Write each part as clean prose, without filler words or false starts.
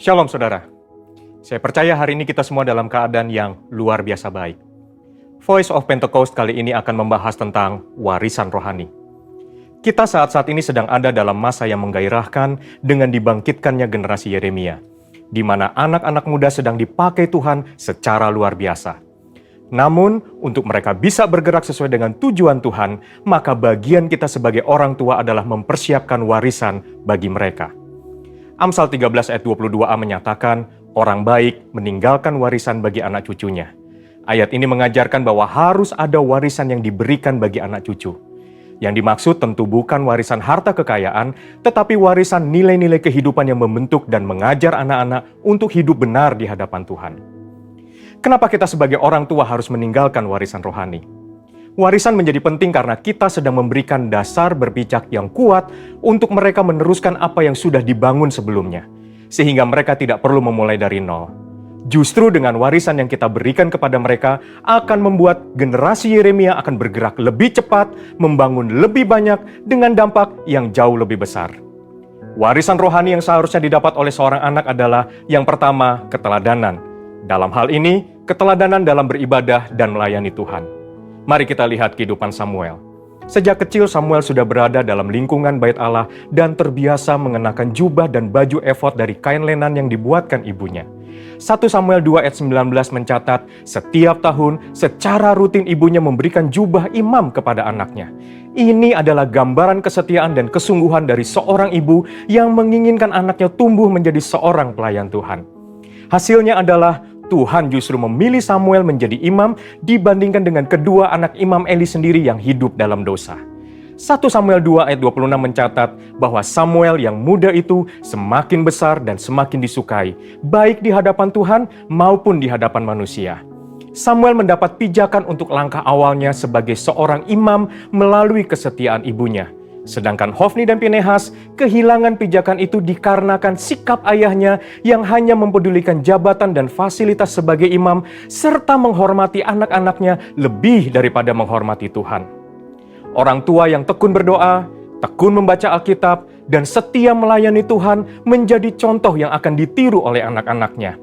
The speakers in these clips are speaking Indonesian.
Shalom saudara, saya percaya hari ini kita semua dalam keadaan yang luar biasa baik. Voice of Pentecost kali ini akan membahas tentang warisan rohani. Kita saat-saat ini sedang ada dalam masa yang menggairahkan dengan dibangkitkannya generasi Yeremia, di mana anak-anak muda sedang dipakai Tuhan secara luar biasa. Namun, untuk mereka bisa bergerak sesuai dengan tujuan Tuhan, maka bagian kita sebagai orang tua adalah mempersiapkan warisan bagi mereka. Amsal 13 ayat 22a menyatakan, orang baik meninggalkan warisan bagi anak cucunya. Ayat ini mengajarkan bahwa harus ada warisan yang diberikan bagi anak cucu. Yang dimaksud tentu bukan warisan harta kekayaan, tetapi warisan nilai-nilai kehidupan yang membentuk dan mengajar anak-anak untuk hidup benar di hadapan Tuhan. Kenapa kita sebagai orang tua harus meninggalkan warisan rohani? Warisan menjadi penting karena kita sedang memberikan dasar berpijak yang kuat untuk mereka meneruskan apa yang sudah dibangun sebelumnya, sehingga mereka tidak perlu memulai dari nol. Justru dengan warisan yang kita berikan kepada mereka akan membuat generasi Yeremia akan bergerak lebih cepat, membangun lebih banyak dengan dampak yang jauh lebih besar. Warisan rohani yang seharusnya didapat oleh seorang anak adalah yang pertama, keteladanan. Dalam hal ini, keteladanan dalam beribadah dan melayani Tuhan. Mari kita lihat kehidupan Samuel. Sejak kecil Samuel sudah berada dalam lingkungan bait Allah dan terbiasa mengenakan jubah dan baju efod dari kain lenan yang dibuatkan ibunya. 1 Samuel 2 ayat 19 mencatat, setiap tahun secara rutin ibunya memberikan jubah imam kepada anaknya. Ini adalah gambaran kesetiaan dan kesungguhan dari seorang ibu yang menginginkan anaknya tumbuh menjadi seorang pelayan Tuhan. Hasilnya adalah Tuhan justru memilih Samuel menjadi imam dibandingkan dengan kedua anak imam Eli sendiri yang hidup dalam dosa. 1 Samuel 2 ayat 26 mencatat bahwa Samuel yang muda itu semakin besar dan semakin disukai, baik di hadapan Tuhan maupun di hadapan manusia. Samuel mendapat pijakan untuk langkah awalnya sebagai seorang imam melalui kesetiaan ibunya. Sedangkan Hofni dan Pinehas kehilangan pijakan itu dikarenakan sikap ayahnya yang hanya mempedulikan jabatan dan fasilitas sebagai imam serta menghormati anak-anaknya lebih daripada menghormati Tuhan. Orang tua yang tekun berdoa, tekun membaca Alkitab, dan setia melayani Tuhan menjadi contoh yang akan ditiru oleh anak-anaknya.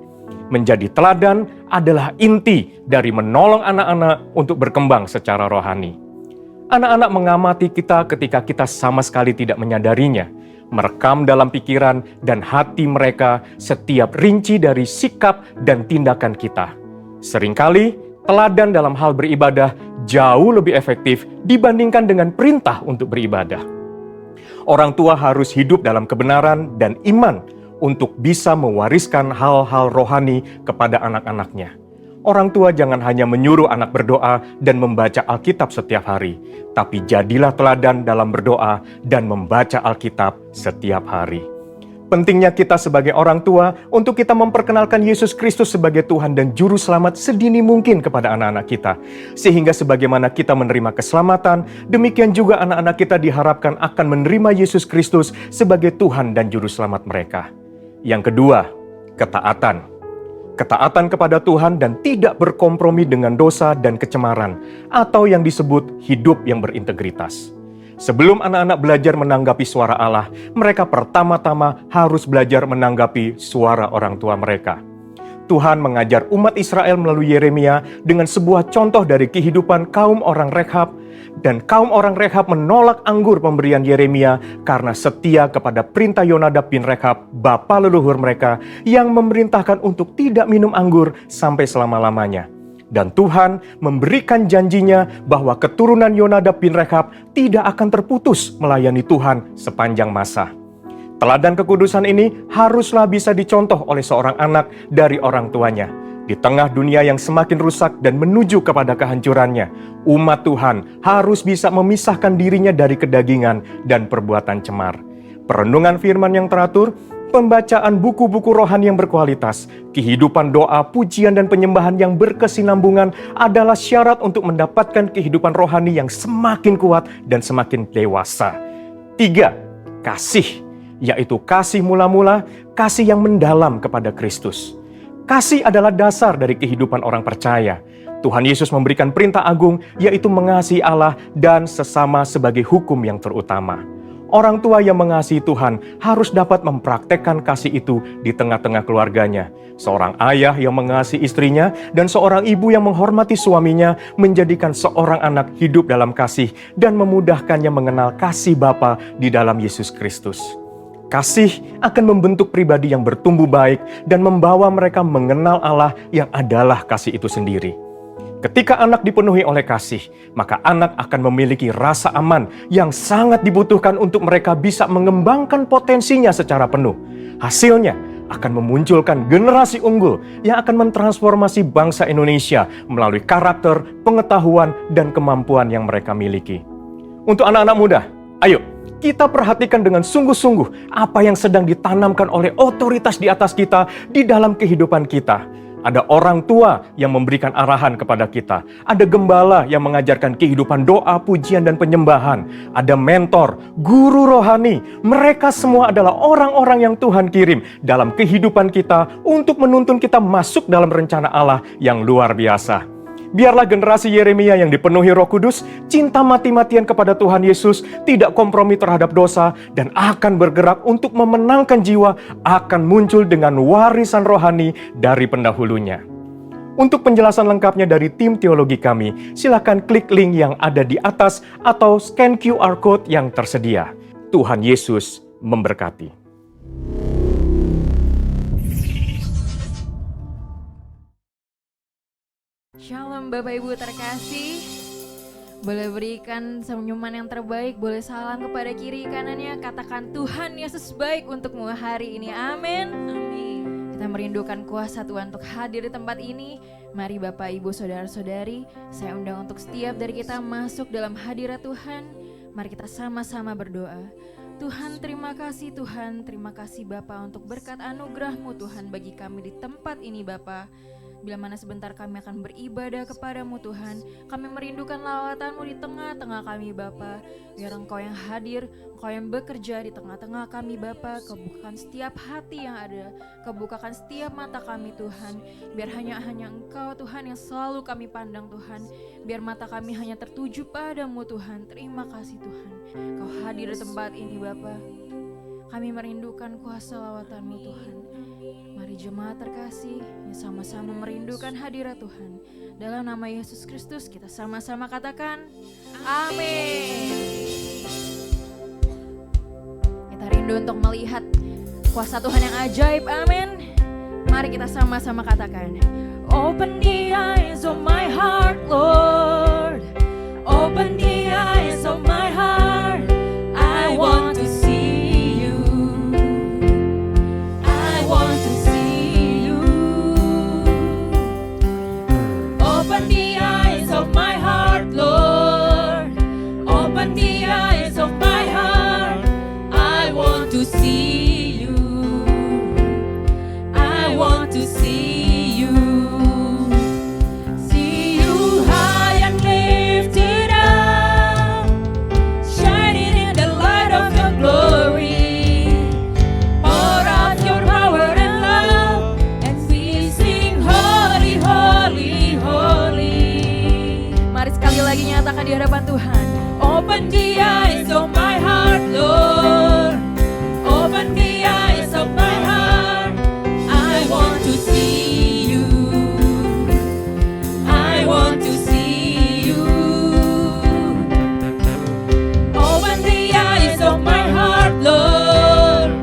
Menjadi teladan adalah inti dari menolong anak-anak untuk berkembang secara rohani. Anak-anak mengamati kita ketika kita sama sekali tidak menyadarinya, merekam dalam pikiran dan hati mereka setiap rinci dari sikap dan tindakan kita. Seringkali, teladan dalam hal beribadah jauh lebih efektif dibandingkan dengan perintah untuk beribadah. Orang tua harus hidup dalam kebenaran dan iman untuk bisa mewariskan hal-hal rohani kepada anak-anaknya. Orang tua jangan hanya menyuruh anak berdoa dan membaca Alkitab setiap hari, tapi jadilah teladan dalam berdoa dan membaca Alkitab setiap hari. Pentingnya kita sebagai orang tua untuk kita memperkenalkan Yesus Kristus sebagai Tuhan dan Juru Selamat sedini mungkin kepada anak-anak kita. Sehingga sebagaimana kita menerima keselamatan, demikian juga anak-anak kita diharapkan akan menerima Yesus Kristus sebagai Tuhan dan Juru Selamat mereka. Yang kedua, ketaatan. Ketaatan kepada Tuhan dan tidak berkompromi dengan dosa dan kecemaran, atau yang disebut hidup yang berintegritas. Sebelum anak-anak belajar menanggapi suara Allah, mereka pertama-tama harus belajar menanggapi suara orang tua mereka. Tuhan mengajar umat Israel melalui Yeremia dengan sebuah contoh dari kehidupan kaum orang Rekhab, dan kaum orang Rekhab menolak anggur pemberian Yeremia karena setia kepada perintah Yonadab bin Rekhab, bapa leluhur mereka, yang memerintahkan untuk tidak minum anggur sampai selama-lamanya. Dan Tuhan memberikan janjinya bahwa keturunan Yonadab bin Rekhab tidak akan terputus melayani Tuhan sepanjang masa. Teladan kekudusan ini haruslah bisa dicontoh oleh seorang anak dari orang tuanya. Di tengah dunia yang semakin rusak dan menuju kepada kehancurannya, umat Tuhan harus bisa memisahkan dirinya dari kedagingan dan perbuatan cemar. Perenungan firman yang teratur, pembacaan buku-buku rohani yang berkualitas, kehidupan doa, pujian, dan penyembahan yang berkesinambungan adalah syarat untuk mendapatkan kehidupan rohani yang semakin kuat dan semakin dewasa. 3. Kasih, yaitu kasih mula-mula, kasih yang mendalam kepada Kristus. Kasih adalah dasar dari kehidupan orang percaya. Tuhan Yesus memberikan perintah agung, yaitu mengasihi Allah dan sesama sebagai hukum yang terutama. Orang tua yang mengasihi Tuhan harus dapat mempraktekkan kasih itu di tengah-tengah keluarganya. Seorang ayah yang mengasihi istrinya dan seorang ibu yang menghormati suaminya menjadikan seorang anak hidup dalam kasih dan memudahkannya mengenal kasih Bapa di dalam Yesus Kristus. Kasih akan membentuk pribadi yang bertumbuh baik dan membawa mereka mengenal Allah yang adalah kasih itu sendiri. Ketika anak dipenuhi oleh kasih, maka anak akan memiliki rasa aman yang sangat dibutuhkan untuk mereka bisa mengembangkan potensinya secara penuh. Hasilnya akan memunculkan generasi unggul yang akan mentransformasi bangsa Indonesia melalui karakter, pengetahuan, dan kemampuan yang mereka miliki. Untuk anak-anak muda, ayo kita perhatikan dengan sungguh-sungguh apa yang sedang ditanamkan oleh otoritas di atas kita di dalam kehidupan kita. Ada orang tua yang memberikan arahan kepada kita. Ada gembala yang mengajarkan kehidupan doa, pujian, dan penyembahan. Ada mentor, guru rohani. Mereka semua adalah orang-orang yang Tuhan kirim dalam kehidupan kita untuk menuntun kita masuk dalam rencana Allah yang luar biasa. Biarlah generasi Yeremia yang dipenuhi Roh Kudus, cinta mati-matian kepada Tuhan Yesus, tidak kompromi terhadap dosa, dan akan bergerak untuk memenangkan jiwa, akan muncul dengan warisan rohani dari pendahulunya. Untuk penjelasan lengkapnya dari tim teologi kami, silakan klik link yang ada di atas atau scan QR Code yang tersedia. Tuhan Yesus memberkati. Shalom Bapak Ibu terkasih. Boleh berikan senyuman yang terbaik, boleh salam kepada kiri kanannya, katakan Tuhan Yesus baik untukmu hari ini, amin. Amin. Kita merindukan kuasa Tuhan untuk hadir di tempat ini. Mari Bapak Ibu Saudara-saudari, saya undang untuk setiap dari kita masuk dalam hadirat Tuhan. Mari kita sama-sama berdoa. Tuhan terima kasih Bapa untuk berkat anugerah-Mu Tuhan bagi kami di tempat ini Bapa. Bila mana sebentar kami akan beribadah kepadamu Tuhan, kami merindukan lawatan-Mu di tengah-tengah kami Bapa. Biar Engkau yang hadir, Engkau yang bekerja di tengah-tengah kami Bapa. Kebukakan setiap hati yang ada, kebukakan setiap mata kami Tuhan. Biar hanya Engkau Tuhan yang selalu kami pandang Tuhan. Biar mata kami hanya tertuju padamu Tuhan. Terima kasih Tuhan, Kau hadir di tempat ini Bapa. Kami merindukan kuasa lawatan-Mu Tuhan. Mari jemaat terkasih yang sama-sama merindukan hadirat Tuhan. Dalam nama Yesus Kristus kita sama-sama katakan amin. Kita rindu untuk melihat kuasa Tuhan yang ajaib, amin. Mari kita sama-sama katakan, open the eyes of my heart Lord, open the eyes of my heart, I want to see you, I want to see you. Open the eyes of my heart Lord, open the eyes of my heart, I want to see you, I want to see you. See you high and lifted up, shining in the light of your glory. Pour out your power and love, and we sing holy, holy, holy. Mari sekali lagi nyatakan di hadapan Tuhan. Open the eyes of my heart Lord, open the eyes of my heart, I want to see you, I want to see you. Open the eyes of my heart Lord,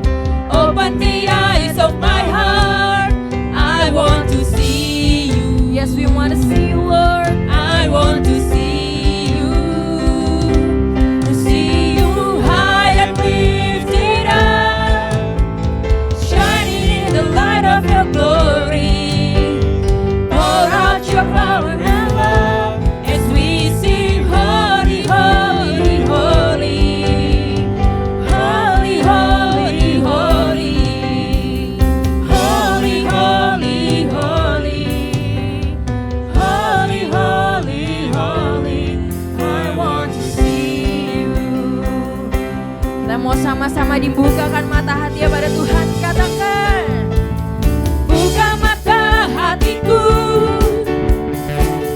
open the eyes of my heart, I want to see you. Yes, we want to see you Lord, I want to see you, to see you high and lifted up, shining in the light of your glory. Pour out your power and love as we sing holy, holy, holy. Holy, holy, holy. Holy, holy, holy. Holy, holy, holy. I want to see you. Kita mau sama-sama dibukakan mata hati pada Tuhan. Katakan, buka mata hatiku,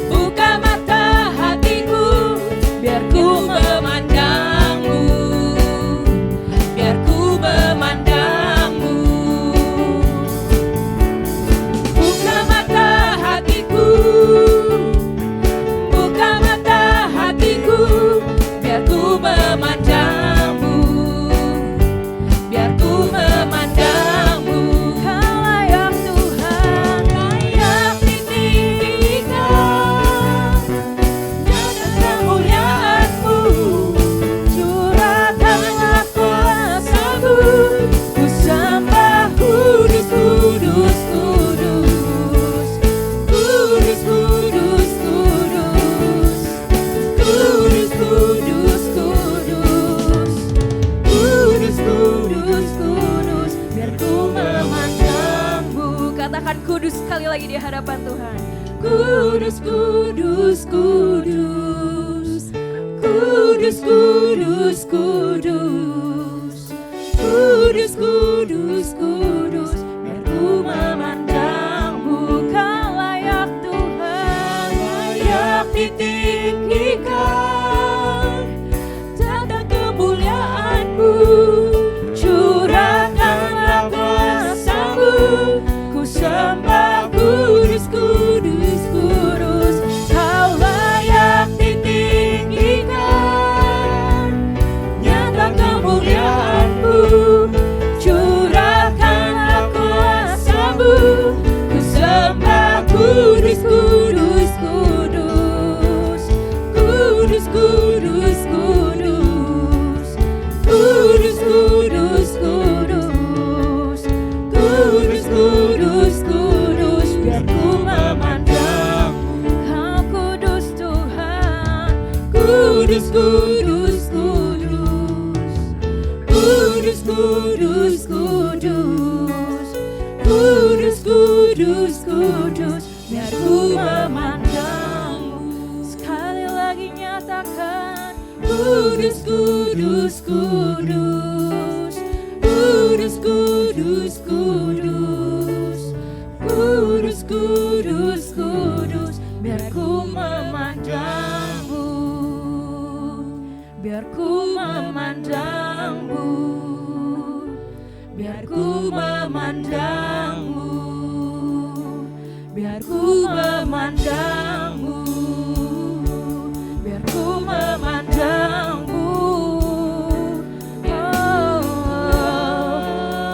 buka mata hatiku, biar ku memandangmu. kudus sekali lagi di hadapan Tuhan. Kudus, kudus, kudus. Kudus, kudus, kudus. Kudus, kudus, kudus. Biar ku memandangmu, Kau layak Tuhan, layak ditinggikan. Tanda kemuliaan-Mu, curahkanlah kuasa-Mu. Ku sembah kudus, kudus, kudus. Kau layak ditinggikan. Nyata kemuliaan-Mu, curahkanlah kuasa-Mu. Ku sembah kudus, kudus, kudus. Kudus, kudus, kudus. Kudus, kudus, kudus. Kudus, kudus, kudus. Biar ku memandang Kau kudus Tuhan. Kudus, kudus, kudus. Kudus, kudus, kudus. Kudus, kudus, kudus. Biar ku memandangmu. Sekali lagi nyatakan kudus, kudus, kudus. Kudus, kudus, kudus. Kudus, kudus, kudus. Biar ku memandangmu. Biar ku memandangmu. Biar ku memandangmu. Biar ku memandangmu. Biar ku memandangmu. Oh,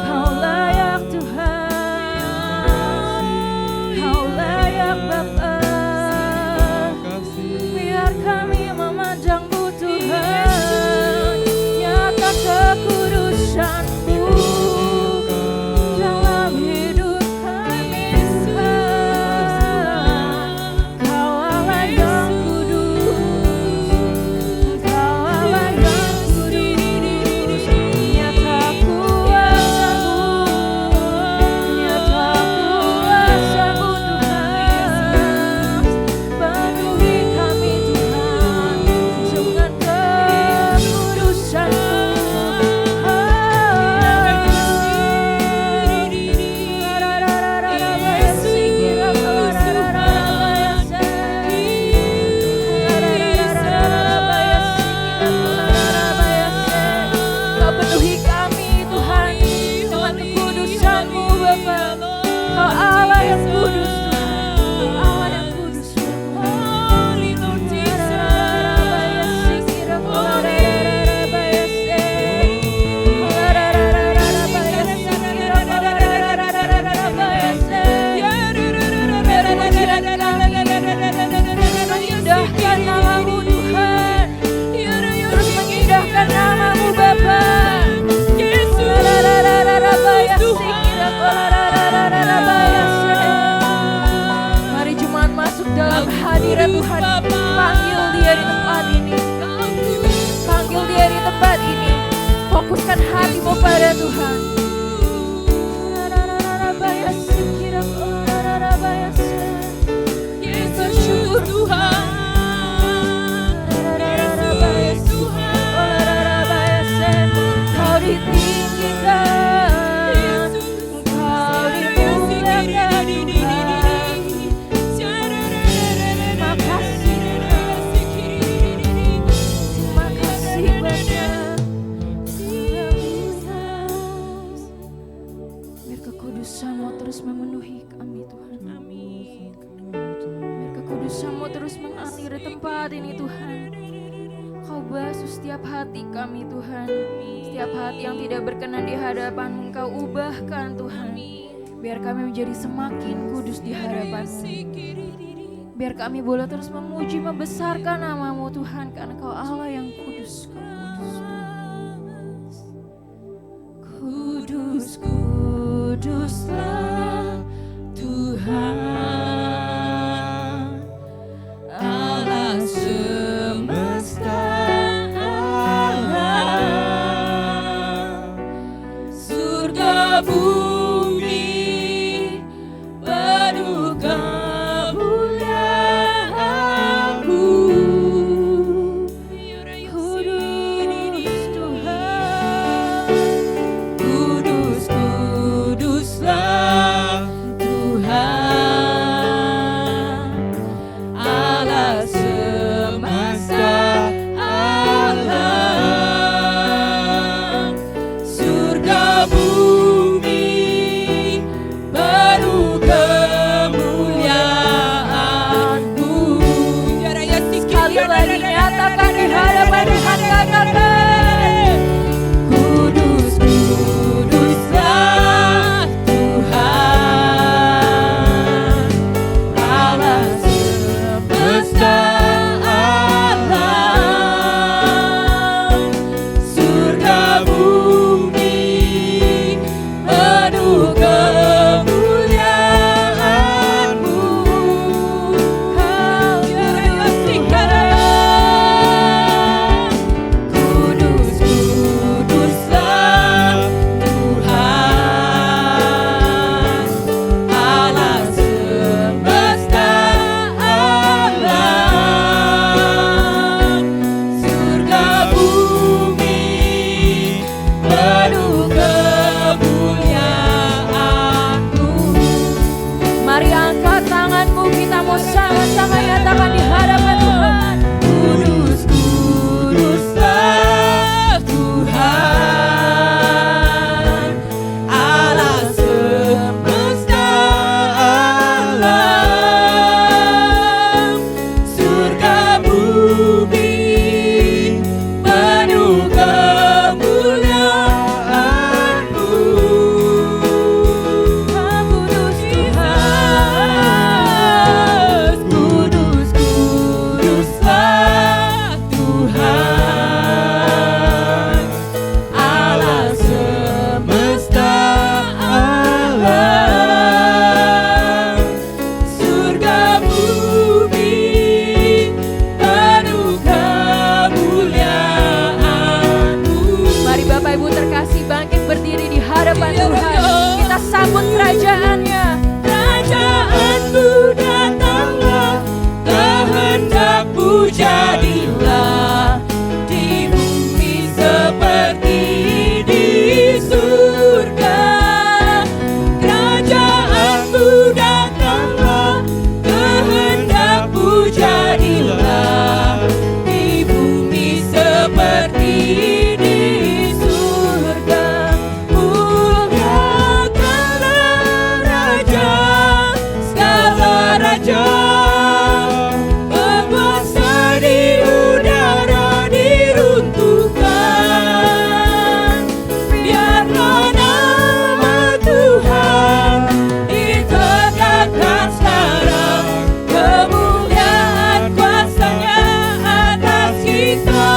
Kau layak Tuhan. Kau layak Bapa. Biar kami memandang-Mu Tuhan. Nyata kekudusan-Mu dalam hidup kami Tuhan. Kau Allah yang kudus. Kau Allah yang kudus. Nyata kuasa-Mu. Nyata kuasa-Mu Tuhan. Penuhi kami Tuhan dengan kekudusan-Mu. Kau penuhi kami Tuhan dengan kekudusan-Mu Bapa. Kau Allah yang kudus Tuhan. Allah yang kudus mengindahkan nama-Mu Tuhan. Terus mengindahkan nama-Mu Bapa. Mari jemaat masuk dalam hadirat Tuhan. Panggil Dia di tempat ini. Panggil Dia di tempat ini. Fokuskan hatimu pada Tuhan. Bersyukur Tuhan. Kau ditinggikan. Kau dimuliakan Tuhan. Terima kasih. Terima kasih banyak. Biar kekudusan-Mu terus memenuhi kami Tuhan. Biar kekudusan-Mu terus mengalir tempat ini Tuhan. Kau basuh setiap hati kami Tuhan. Setiap hati yang tidak berkenan di hadapan-Mu Engkau ubahkan Tuhan. Biar kami menjadi semakin kudus di hadapan-Mu. Biar kami boleh terus memuji, membesarkan nama-Mu Tuhan. Karena Kau Allah yang kudus. Kudus, kuduslah Tuhan. Allah semesta alam, surga bumi terkasih bangkit berdiri di hadapan Tuhan. Kita sambut kerajaannya. Kerajaanmu datanglah, kehendakmu jadilah di bumi seperti di surga. Kerajaanmu datanglah, kehendakmu jadilah di bumi seperti di surga. Muliakanlah Raja, segala raja, penguasa di udara diruntuhkan. Biarlah nama Tuhan ditegakkan sekarang, kemuliaan kuasa-Nya atas kita.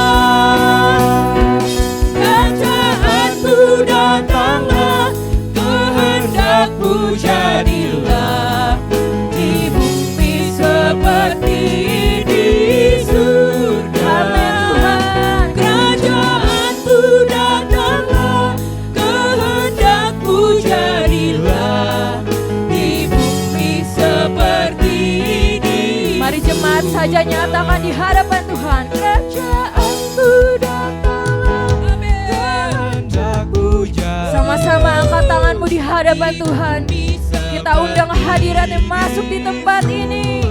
Kerajaanmu datanglah, kehendakmu jadilah di bumi seperti di surga. Kerajaanmu datanglah, kehendakmu jadilah di bumi seperti di. Mari jemaat saja nyatakan di hadapan Tuhan. Kerajaanmu datanglah, kehendakmu jadilah. Sama-sama angkat tanganmu di hadapan Tuhan. Kita undang hadirat-Nya masuk di tempat ini.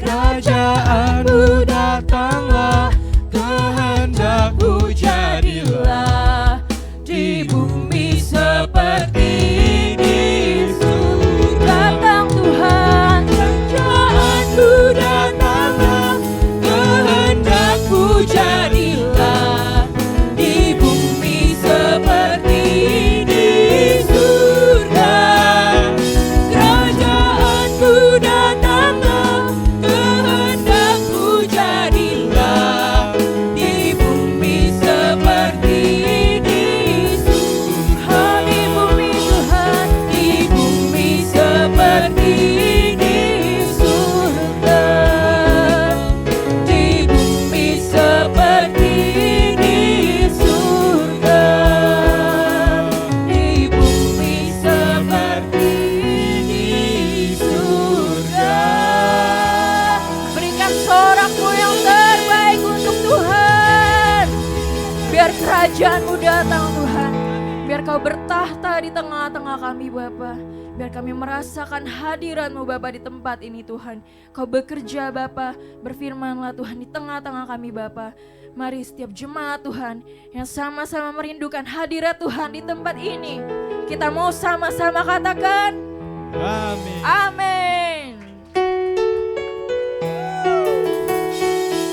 Kerajaanmu datanglah, kehendakmu jadilah di bumi seperti di surga. Datang Tuhan. Kerajaanmu datanglah, kehendakmu jadilah di bumi seperti di surga. Kerajaanmu datanglah, kehendakmu jadilah di bumi seperti di surga. Di bumi Tuhan. Di bumi seperti di surga. Di bumi seperti di surga. Di bumi seperti di surga. Berikan sorakmu yang terbaik untuk Tuhan. Biar kerajaan-Mu datang Tuhan. Biar Kau bertahta di tengah-tengah kami Bapa. Biar kami merasakan hadirat-Mu Bapa di tempat ini Tuhan. Kau bekerja Bapa, berfirman-Lah Tuhan di tengah-tengah kami Bapa. Mari setiap jemaat Tuhan yang sama-sama merindukan hadirat Tuhan di tempat ini. Kita mau sama-sama katakan Amin. amin.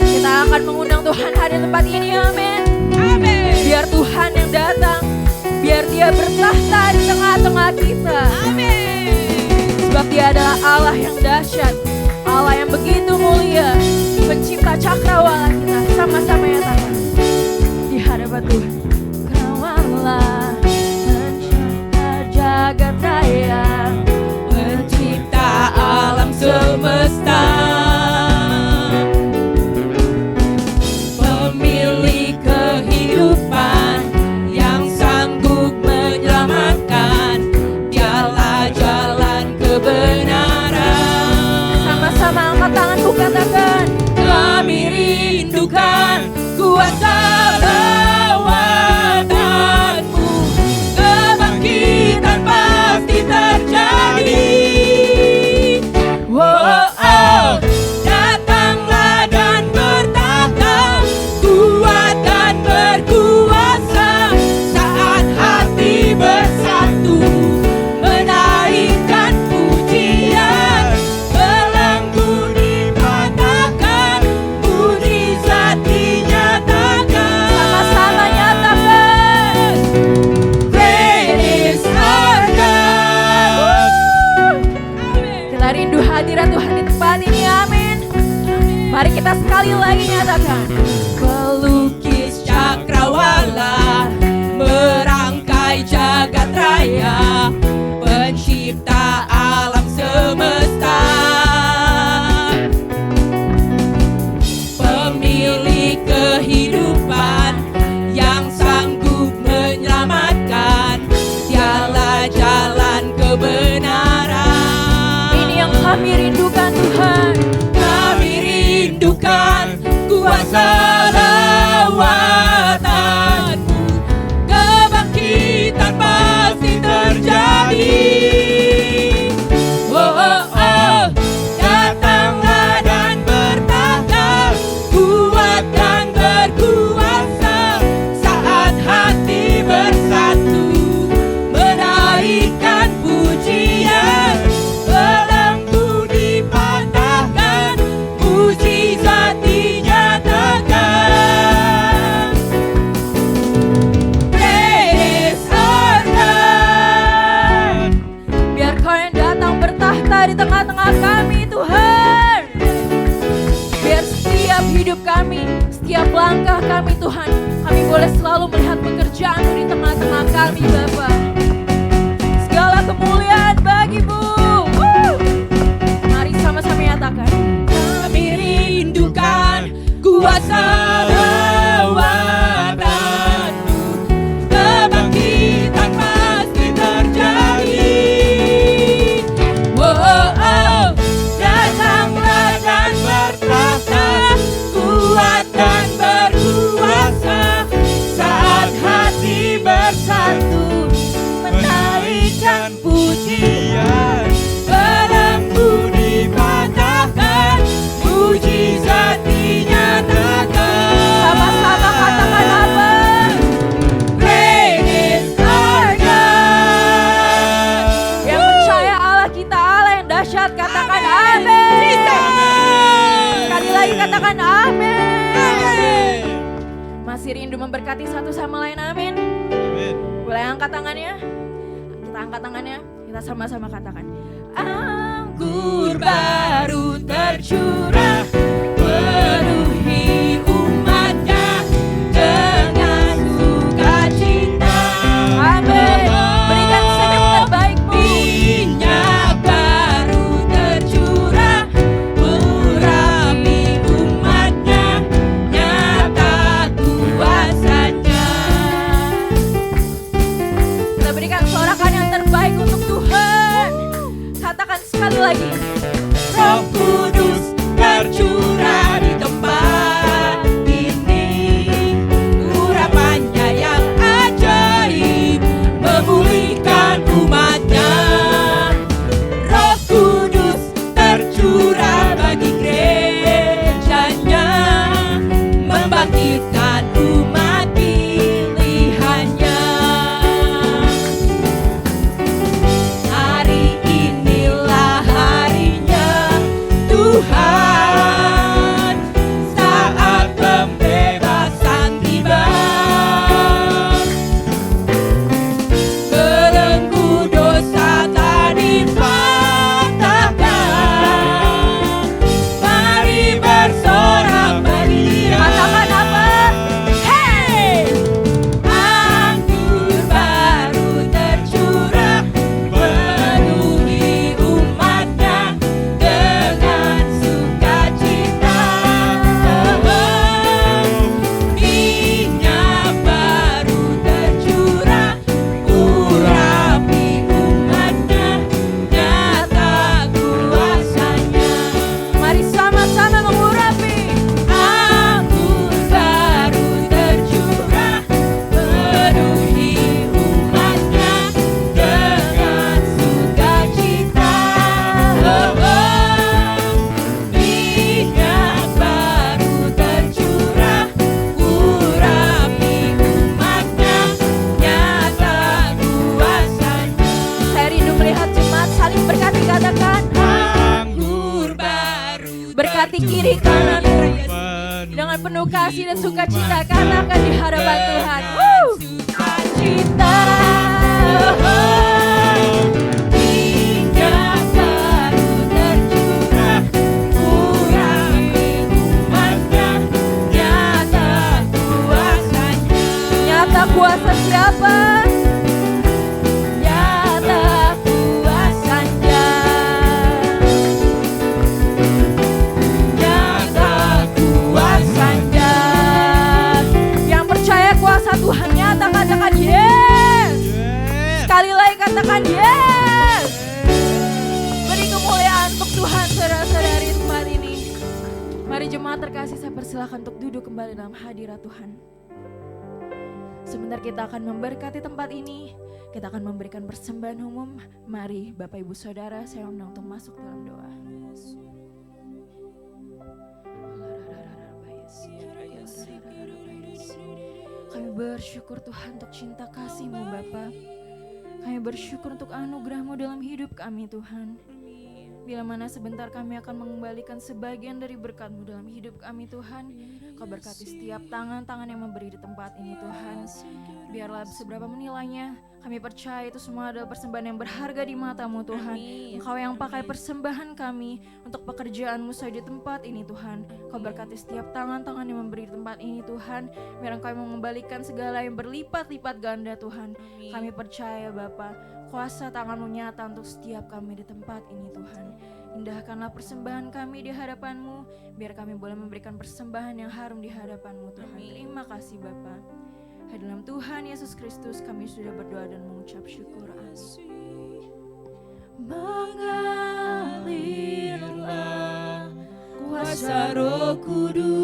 Kita akan mengundang Tuhan hadir di tempat ini, amin. Amin. Biar Tuhan yang datang, biar Dia bertahta di tengah-tengah kita. Amin. Sebab Dia adalah Allah yang dahsyat, Allah yang begitu mulia, pencipta cakrawala kita. Sama-sama ya Tuhan di hadapan Tuhan. Kawalah pencipta jagat raya, Pencipta alam semesta, pemilik kehidupan yang sanggup menyelamatkan. Dialah jalan kebenaran. sama-sama angkat tanganku katakan. Kami rindukan kuasa lawatan-Mu, kebangkitan pasti terjadi. Oh, oh, datanglah dan bertahta, kuat dan berkuasa, saat hati bersatu menaikkan pujian, belenggu dipatahkan, mujizat dinyatakan. Sama-sama nyatakan. Great is our God. Kita rindu hadirat Tuhan di tempat ini, amin. Mari kita sekali lagi nyatakan. Pelukis cakrawala, merangkai jagat raya, pencipta alam semesta, pemilik kehidupan yang sanggup setiap langkah kami Tuhan, kami boleh selalu melihat pekerjaan-Mu di tengah-tengah kami Bapa. Segala kemuliaan bagi-Mu. Mari sama-sama nyatakan. Kami rindukan kuasa buatan-Mu, kebangkitan pasti terjadi. Oh, datanglah dan bertahta, kuat dan berkuasa, saat hati bersatu menaikkan pujian. Belenggu dipatahkan, mujizat dinyatakan. Sama-sama katakan apa? Great is our God. Yang percaya Allah kita Allah yang dahsyat, katakan amin. Sekali lagi katakan amin. Masih rindu memberkati satu sama lain, amin. Boleh angkat tangannya? Kita angkat tangannya, kita sama-sama katakan. Anggur baru tercurah, penuhi umatnya dengan sukacita. Amin. Berikan senyum terbaik-Mu. Minyak baru tercurah, urapi umatnya, nyata kuasanya. Kita berikan sorakan yang terbaik untuk Tuhan. Katakan sekali lagi. Roh Kudus tercurah di tempat ini, urapannya yang ajaib memulihkan umatnya. Roh Kudus tercurah bagi gerejanya, membangkitkan umat pilihannya. Hari inilah harinya Tuhan, saat pembebasan tiba. Belenggu dosa tak dipatahkan, mari bersorak meriah. Katakan apa? Hey! Anggur baru tercurah, penuhi umatnya dengan sukacita. Minyak baru tercurah, urapi umatnya, nyata kuasanya. Mari sama-sama mengurapi. Anggur baru tercurah, penuhi umatnya dengan sukacita. Minyak baru tercurah, urapi umatnya, nyata kuasanya. Saya rindu melihat jemaat saling berkati, katakan. Anggur baru Berkati kiri kanan dengan penuh kasih dan sukacita, katakan di hadapan Tuhan. sukacita. Minyak baru tercurah, urapi umatnya, nyata kuasanya. Nyata kuasa siapa? Nyata kuasanya. Nyata kuasanya. Yang percaya kuasa Tuhan nyata, katakan yes. Sekali lagi katakan yes. Beri kemuliaan untuk Tuhan, saudara-saudari di tempat ini. Mari jemaat terkasih, saya persilakan untuk duduk kembali dalam hadirat Tuhan. Sebentar kita akan memberkati tempat ini. Kita akan memberikan persembahan umum. Mari Bapak Ibu Saudara, saya undang untuk masuk dalam doa. Kami bersyukur Tuhan untuk cinta kasih-Mu Bapa. Kami bersyukur untuk anugerah-Mu dalam hidup kami Tuhan. Bila mana sebentar kami akan mengembalikan sebagian dari berkat-Mu dalam hidup kami Tuhan. Kau berkati setiap tangan-tangan yang memberi di tempat ini Tuhan. Biarlah seberapa menilainya, kami percaya itu semua adalah persembahan yang berharga di mata-Mu Tuhan. Engkau yang pakai persembahan kami untuk pekerjaan-Mu saja di tempat ini Tuhan. Kau berkati setiap tangan-tangan yang memberi di tempat ini Tuhan. Biar Engkau yang mengembalikan segala yang berlipat-lipat ganda Tuhan. Kami percaya Bapa, kuasa tangan-Mu nyata untuk setiap kami di tempat ini Tuhan. Indahkanlah persembahan kami di hadapan-Mu, biar kami boleh memberikan persembahan yang harum di hadapan-Mu Tuhan. Terima kasih Bapa. Di dalam Tuhan Yesus Kristus kami sudah berdoa dan mengucap syukur. Amin. Mengalirlah kuasa Roh Kudus,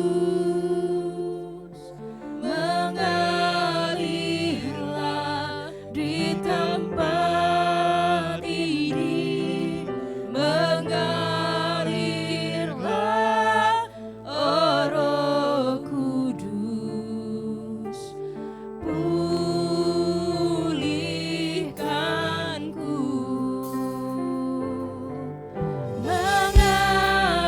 mengalirlah di tempat ini, mengalirlah oh Roh Kudus, pulihkanku.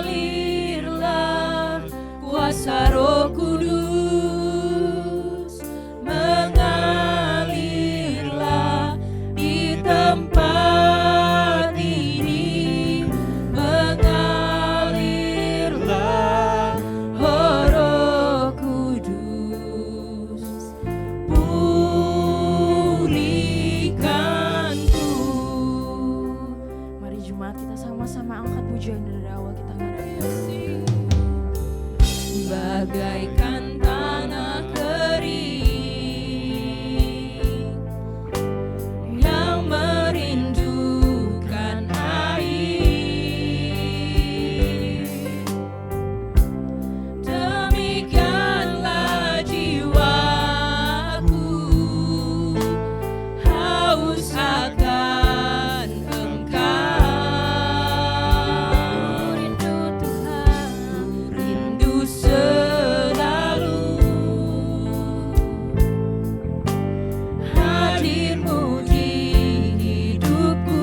Mengalirlah kuasa Roh Kudus, mengalirlah di tempat ini, mengalirlah oh Roh Kudus, pulihkanku. Mari jemaat kita sama-sama angkat pujian dari awal kita ngadep. Bagaikan tanah kering yang merindukan air, demikianlah jiwaku haus akan Engkau. Rindu Tuhan, rindu selalu hadir-Mu di hidupku,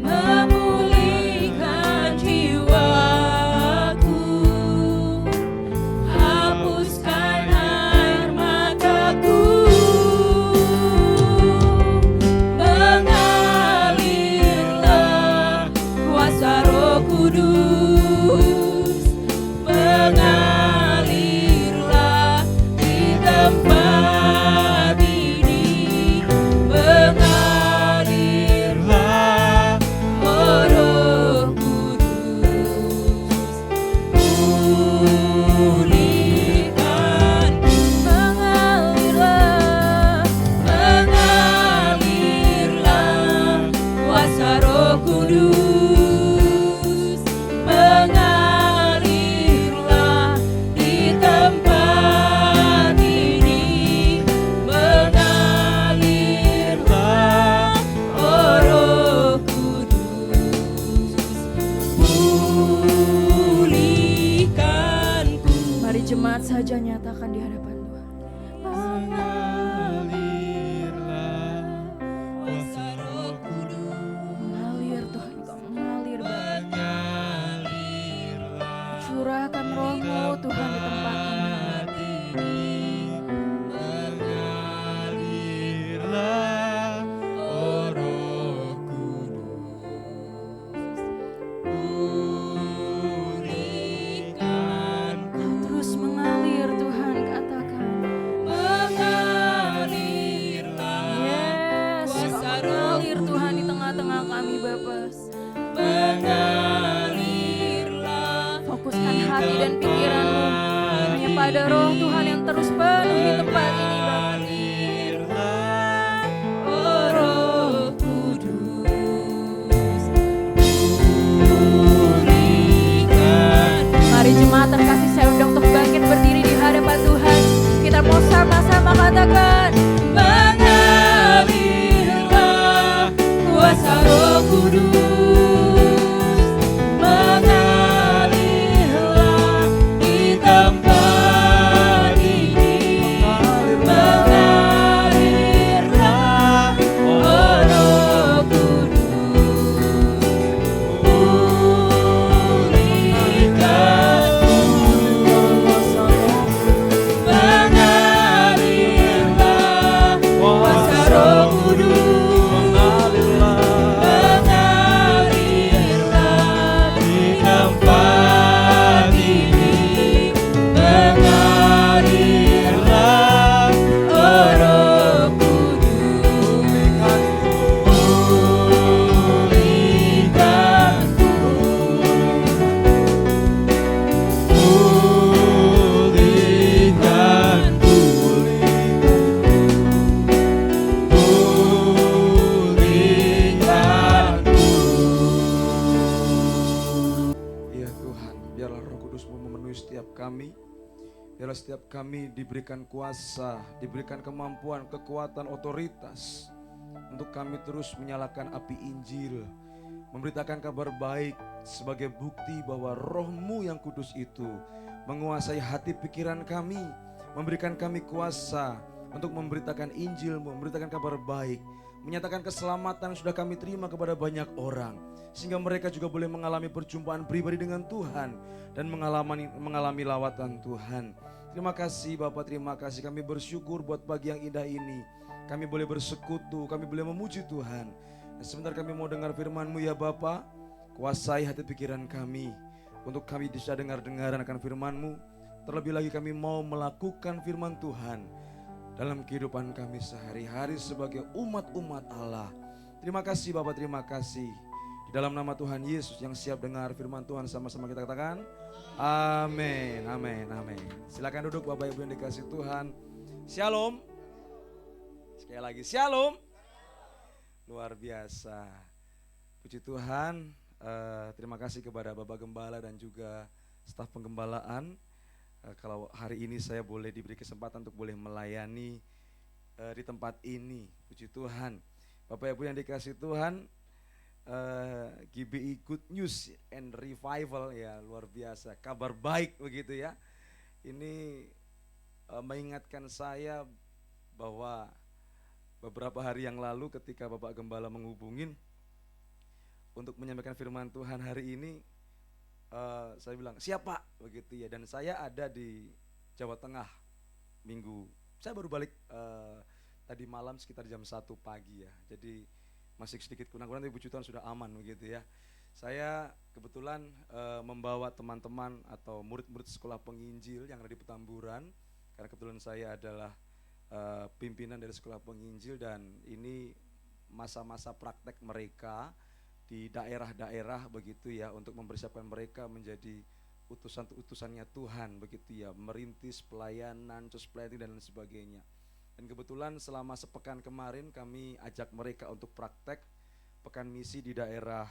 memulihkan jiwaku, hapuskan air mataku. Mengalirlah kuasa Roh Kudus, mengalirlah di tempat ini, mengalirlah oh Roh Kudus, pulihkanku. Mengalirlah kuasa Roh Kudus, mengalirlah di tempat ini, mengalirlah oh Roh Kudus, pulihkanku. Mari jemaat saja nyatakan di hadapan Tuhan. Mengalir Tuhan, Kau mengalir Bapa. Curahkan Roh-Mu Tuhan di tempat ini. Kau terus mengalir Tuhan, katakan. Yes, Kau mengalir Tuhan di tengah-tengah kami Bapa. Fokuskan hati dan pikiran-Mu hanya pada Roh Tuhan yang terus penuhi tempat ini Bapa. Oh Roh Kudus, pulihkan. Mari jemaat terkasih, saya undang untuk bangkit berdiri di hadapan Tuhan. Kita mau sama-sama katakan. Mengalirlah kuasa Roh Kudus, mengalirlah di tempat ini, mengalirlah oh Roh Kudus, pulihkanku. setiap kami diberikan kuasa, diberikan kemampuan, kekuatan, otoritas untuk kami terus menyalakan api Injil, memberitakan kabar baik sebagai bukti bahwa Roh-Mu yang kudus itu menguasai hati pikiran kami, memberikan kami kuasa untuk memberitakan Injil, memberitakan kabar baik, menyatakan keselamatan yang sudah kami terima kepada banyak orang, sehingga mereka juga boleh mengalami perjumpaan pribadi dengan Tuhan dan mengalami lawatan Tuhan. Terima kasih Bapak, terima kasih. Kami bersyukur buat pagi yang indah ini. Kami boleh bersekutu, kami boleh memuji Tuhan. Dan sebentar kami mau dengar firman-Mu ya Bapak. Kuasai hati pikiran kami untuk kami bisa dengar-dengaran akan firman-Mu. Terlebih lagi kami mau melakukan firman Tuhan dalam kehidupan kami sehari-hari sebagai umat-umat Allah. Terima kasih Bapak, terima kasih. Di dalam nama Tuhan Yesus yang siap dengar firman Tuhan, sama-sama kita katakan amin, amin, amin. Silakan duduk Bapak Ibu yang dikasih Tuhan. Shalom. Sekali lagi shalom. Luar biasa. Puji Tuhan. Terima kasih kepada Bapak Gembala dan juga staf penggembalaan. Kalau hari ini saya boleh diberi kesempatan untuk boleh melayani di tempat ini. Puji Tuhan. Bapak Ibu yang dikasih Tuhan, GBI Good News and Revival ya, luar biasa. Kabar baik begitu ya. Ini mengingatkan saya bahwa beberapa hari yang lalu ketika Bapak Gembala menghubungin untuk menyampaikan firman Tuhan hari ini, saya bilang siap Pak begitu ya. Dan saya ada di Jawa Tengah minggu. Saya baru balik tadi malam sekitar jam 1 pagi ya. Jadi masih sedikit kurang-kurang, tapi puji Tuhan sudah aman begitu ya. Saya kebetulan membawa teman-teman atau murid-murid sekolah penginjil yang ada di Petamburan, karena kebetulan saya adalah pimpinan dari sekolah penginjil, dan ini masa-masa praktek mereka di daerah-daerah begitu ya, untuk mempersiapkan mereka menjadi utusan-utusannya Tuhan begitu ya, merintis pelayanan, church planting dan lain sebagainya. Dan kebetulan selama sepekan kemarin kami ajak mereka untuk praktek pekan misi di daerah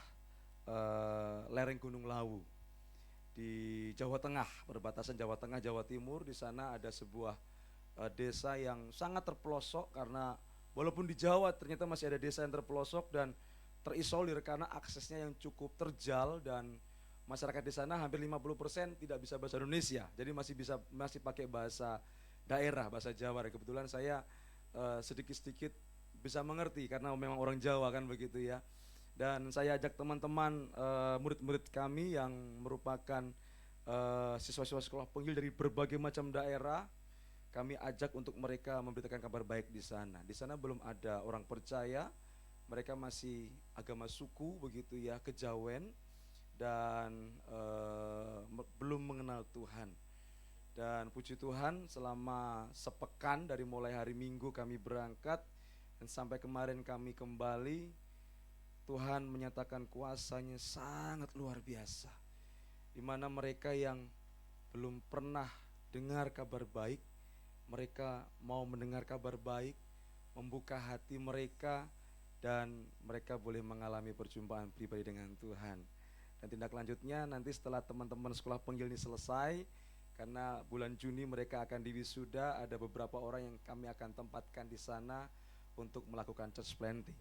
lereng Gunung Lawu di Jawa Tengah, perbatasan Jawa Tengah, Jawa Timur. Di sana ada sebuah desa yang sangat terpelosok, karena walaupun di Jawa ternyata masih ada desa yang terpelosok dan terisolir karena aksesnya yang cukup terjal, dan masyarakat di sana hampir 50% tidak bisa bahasa Indonesia. Jadi masih pakai bahasa daerah, bahasa Jawa. Dan kebetulan saya sedikit-sedikit bisa mengerti karena memang orang Jawa kan begitu ya. Dan saya ajak teman-teman murid-murid kami yang merupakan siswa-siswa sekolah penginjil dari berbagai macam daerah. Kami ajak untuk mereka memberitakan kabar baik di sana. Di sana belum ada orang percaya, mereka masih agama suku begitu ya, kejawen, dan belum mengenal Tuhan. Dan puji Tuhan selama sepekan dari mulai hari Minggu kami berangkat dan sampai kemarin kami kembali, Tuhan menyatakan kuasanya sangat luar biasa. Di mana mereka yang belum pernah dengar kabar baik, mereka mau mendengar kabar baik, membuka hati mereka, dan mereka boleh mengalami perjumpaan pribadi dengan Tuhan. Dan tindak lanjutnya nanti setelah teman-teman sekolah penginjil ini selesai, karena bulan Juni mereka akan diwisuda, ada beberapa orang yang kami akan tempatkan di sana untuk melakukan church planting,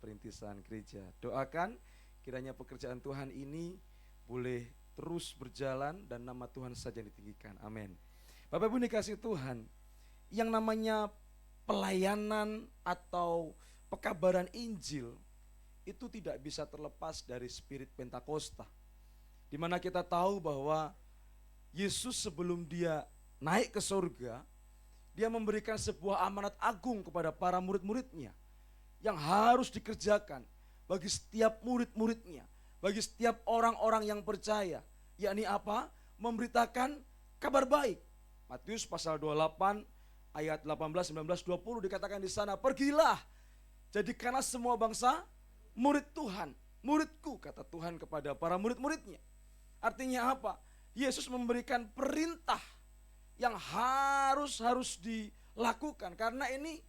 perintisan gereja. Doakan kiranya pekerjaan Tuhan ini boleh terus berjalan dan nama Tuhan saja yang ditinggikan. Amin. Bapak Ibu dikasih Tuhan, yang namanya pelayanan atau pekabaran Injil itu tidak bisa terlepas dari spirit Pentakosta, di mana kita tahu bahwa Yesus sebelum dia naik ke surga, dia memberikan sebuah amanat agung kepada para murid-muridnya yang harus dikerjakan bagi setiap murid-muridnya, bagi setiap orang-orang yang percaya, yakni apa? Memberitakan kabar baik. Matius pasal 28 ayat 18, 19, 20 dikatakan di sana, pergilah, jadikanlah semua bangsa murid Tuhan, muridku, kata Tuhan kepada para murid-muridnya. Artinya apa? Yesus memberikan perintah yang harus dilakukan, karena ini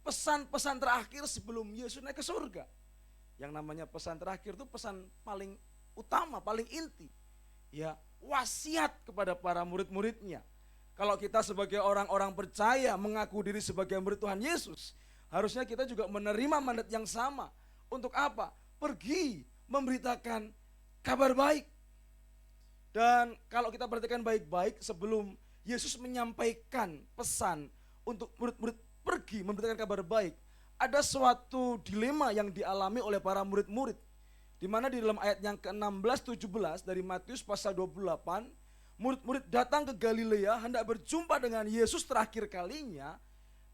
pesan-pesan terakhir sebelum Yesus naik ke surga. Yang namanya pesan terakhir itu pesan paling utama, paling inti. Ya, wasiat kepada para murid-muridnya. Kalau kita sebagai orang-orang percaya mengaku diri sebagai murid Tuhan Yesus, harusnya kita juga menerima mandat yang sama. Untuk apa? Pergi memberitakan kabar baik. Dan kalau kita perhatikan baik-baik, sebelum Yesus menyampaikan pesan untuk murid-murid pergi memberitakan kabar baik, ada suatu dilema yang dialami oleh para murid-murid. Di mana di dalam ayat yang ke-16-17 dari Matius pasal 28, murid-murid datang ke Galilea hendak berjumpa dengan Yesus terakhir kalinya.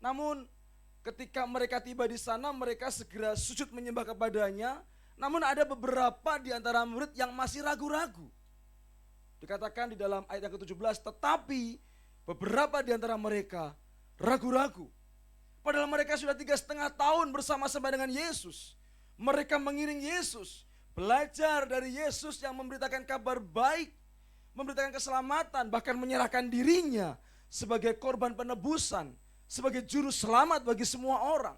Namun ketika mereka tiba di sana, mereka segera sujud menyembah kepadanya. Namun ada beberapa di antara murid yang masih ragu-ragu. Dikatakan di dalam ayat yang ke-17, tetapi beberapa di antara mereka ragu-ragu. Padahal mereka sudah 3,5 tahun bersama-sama dengan Yesus. Mereka mengiring Yesus, belajar dari Yesus yang memberitakan kabar baik, memberitakan keselamatan, bahkan menyerahkan dirinya sebagai korban penebusan, sebagai juru selamat bagi semua orang.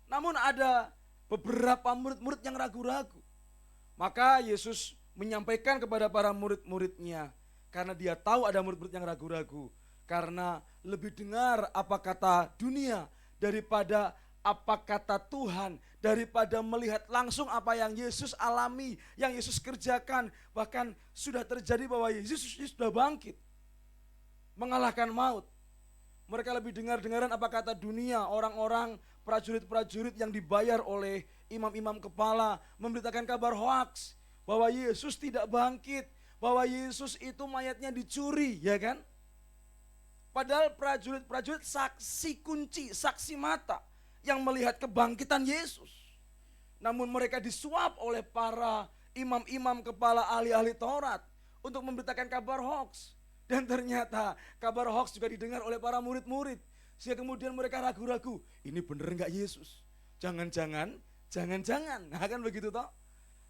Namun ada beberapa murid-murid yang ragu-ragu. Maka Yesus menyampaikan kepada para murid-muridnya, karena dia tahu ada murid-murid yang ragu-ragu, karena lebih dengar apa kata dunia daripada apa kata Tuhan, daripada melihat langsung apa yang Yesus alami, yang Yesus kerjakan. Bahkan sudah terjadi bahwa Yesus sudah bangkit, mengalahkan maut. Mereka lebih dengar-dengaran apa kata dunia, orang-orang prajurit-prajurit yang dibayar oleh imam-imam kepala, memberitakan kabar hoaks, bahwa Yesus tidak bangkit, bahwa Yesus itu mayatnya dicuri, ya kan? Padahal prajurit-prajurit saksi kunci, saksi mata yang melihat kebangkitan Yesus. Namun mereka disuap oleh para imam-imam kepala ahli-ahli Taurat untuk memberitakan kabar hoaks. Dan ternyata kabar hoaks juga didengar oleh para murid-murid. Sehingga kemudian mereka ragu-ragu, ini bener enggak Yesus? Jangan-jangan. Nah kan begitu toh.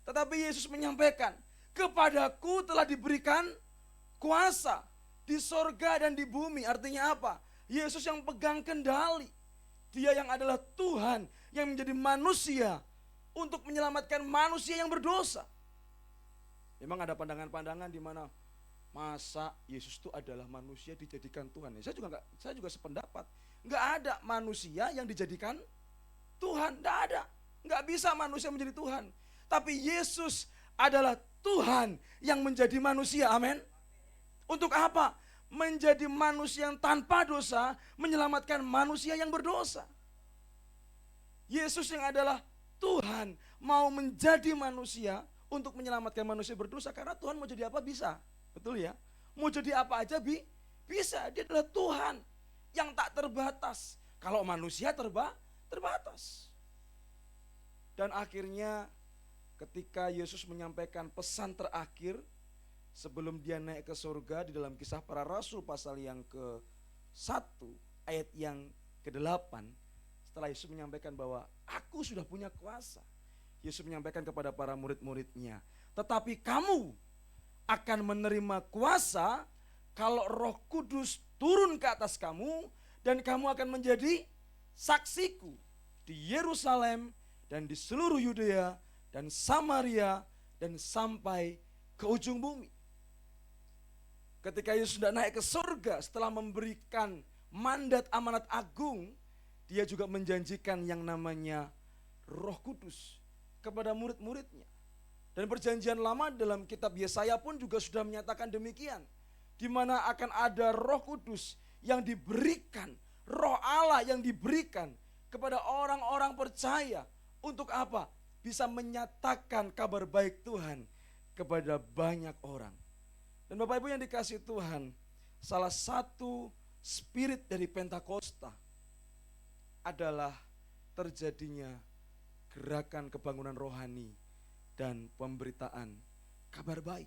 Tetapi Yesus menyampaikan, kepadaku telah diberikan kuasa di sorga dan di bumi. Artinya apa? Yesus yang pegang kendali. Dia yang adalah Tuhan yang menjadi manusia untuk menyelamatkan manusia yang berdosa. Memang ada pandangan-pandangan di mana masa Yesus itu adalah manusia dijadikan Tuhan. Saya juga sependapat. Enggak ada manusia yang dijadikan Tuhan, enggak ada. Enggak bisa manusia menjadi Tuhan. Tapi Yesus adalah Tuhan yang menjadi manusia. Amin. Untuk apa? Menjadi manusia yang tanpa dosa, menyelamatkan manusia yang berdosa. Yesus yang adalah Tuhan mau menjadi manusia untuk menyelamatkan manusia berdosa, karena Tuhan mau jadi apa bisa. Betul ya? Mau jadi apa aja bisa. Dia adalah Tuhan yang tak terbatas. Kalau manusia terbatas. Dan akhirnya ketika Yesus menyampaikan pesan terakhir sebelum dia naik ke surga di dalam Kisah Para Rasul pasal yang ke-1 ayat yang ke-8, setelah Yesus menyampaikan bahwa aku sudah punya kuasa, Yesus menyampaikan kepada para murid-muridnya, tetapi kamu akan menerima kuasa kalau Roh Kudus turun ke atas kamu, dan kamu akan menjadi saksiku di Yerusalem dan di seluruh Yudea dan Samaria dan sampai ke ujung bumi. Ketika Yesus sudah naik ke surga setelah memberikan mandat amanat agung, dia juga menjanjikan yang namanya Roh Kudus kepada murid-muridnya. Dan perjanjian lama dalam kitab Yesaya pun juga sudah menyatakan demikian. Di mana akan ada Roh Kudus yang diberikan, Roh Allah yang diberikan kepada orang-orang percaya. Untuk apa? Bisa menyatakan kabar baik Tuhan kepada banyak orang. Dan Bapak Ibu yang dikasihi Tuhan, salah satu spirit dari Pentakosta adalah terjadinya gerakan kebangunan rohani dan pemberitaan kabar baik.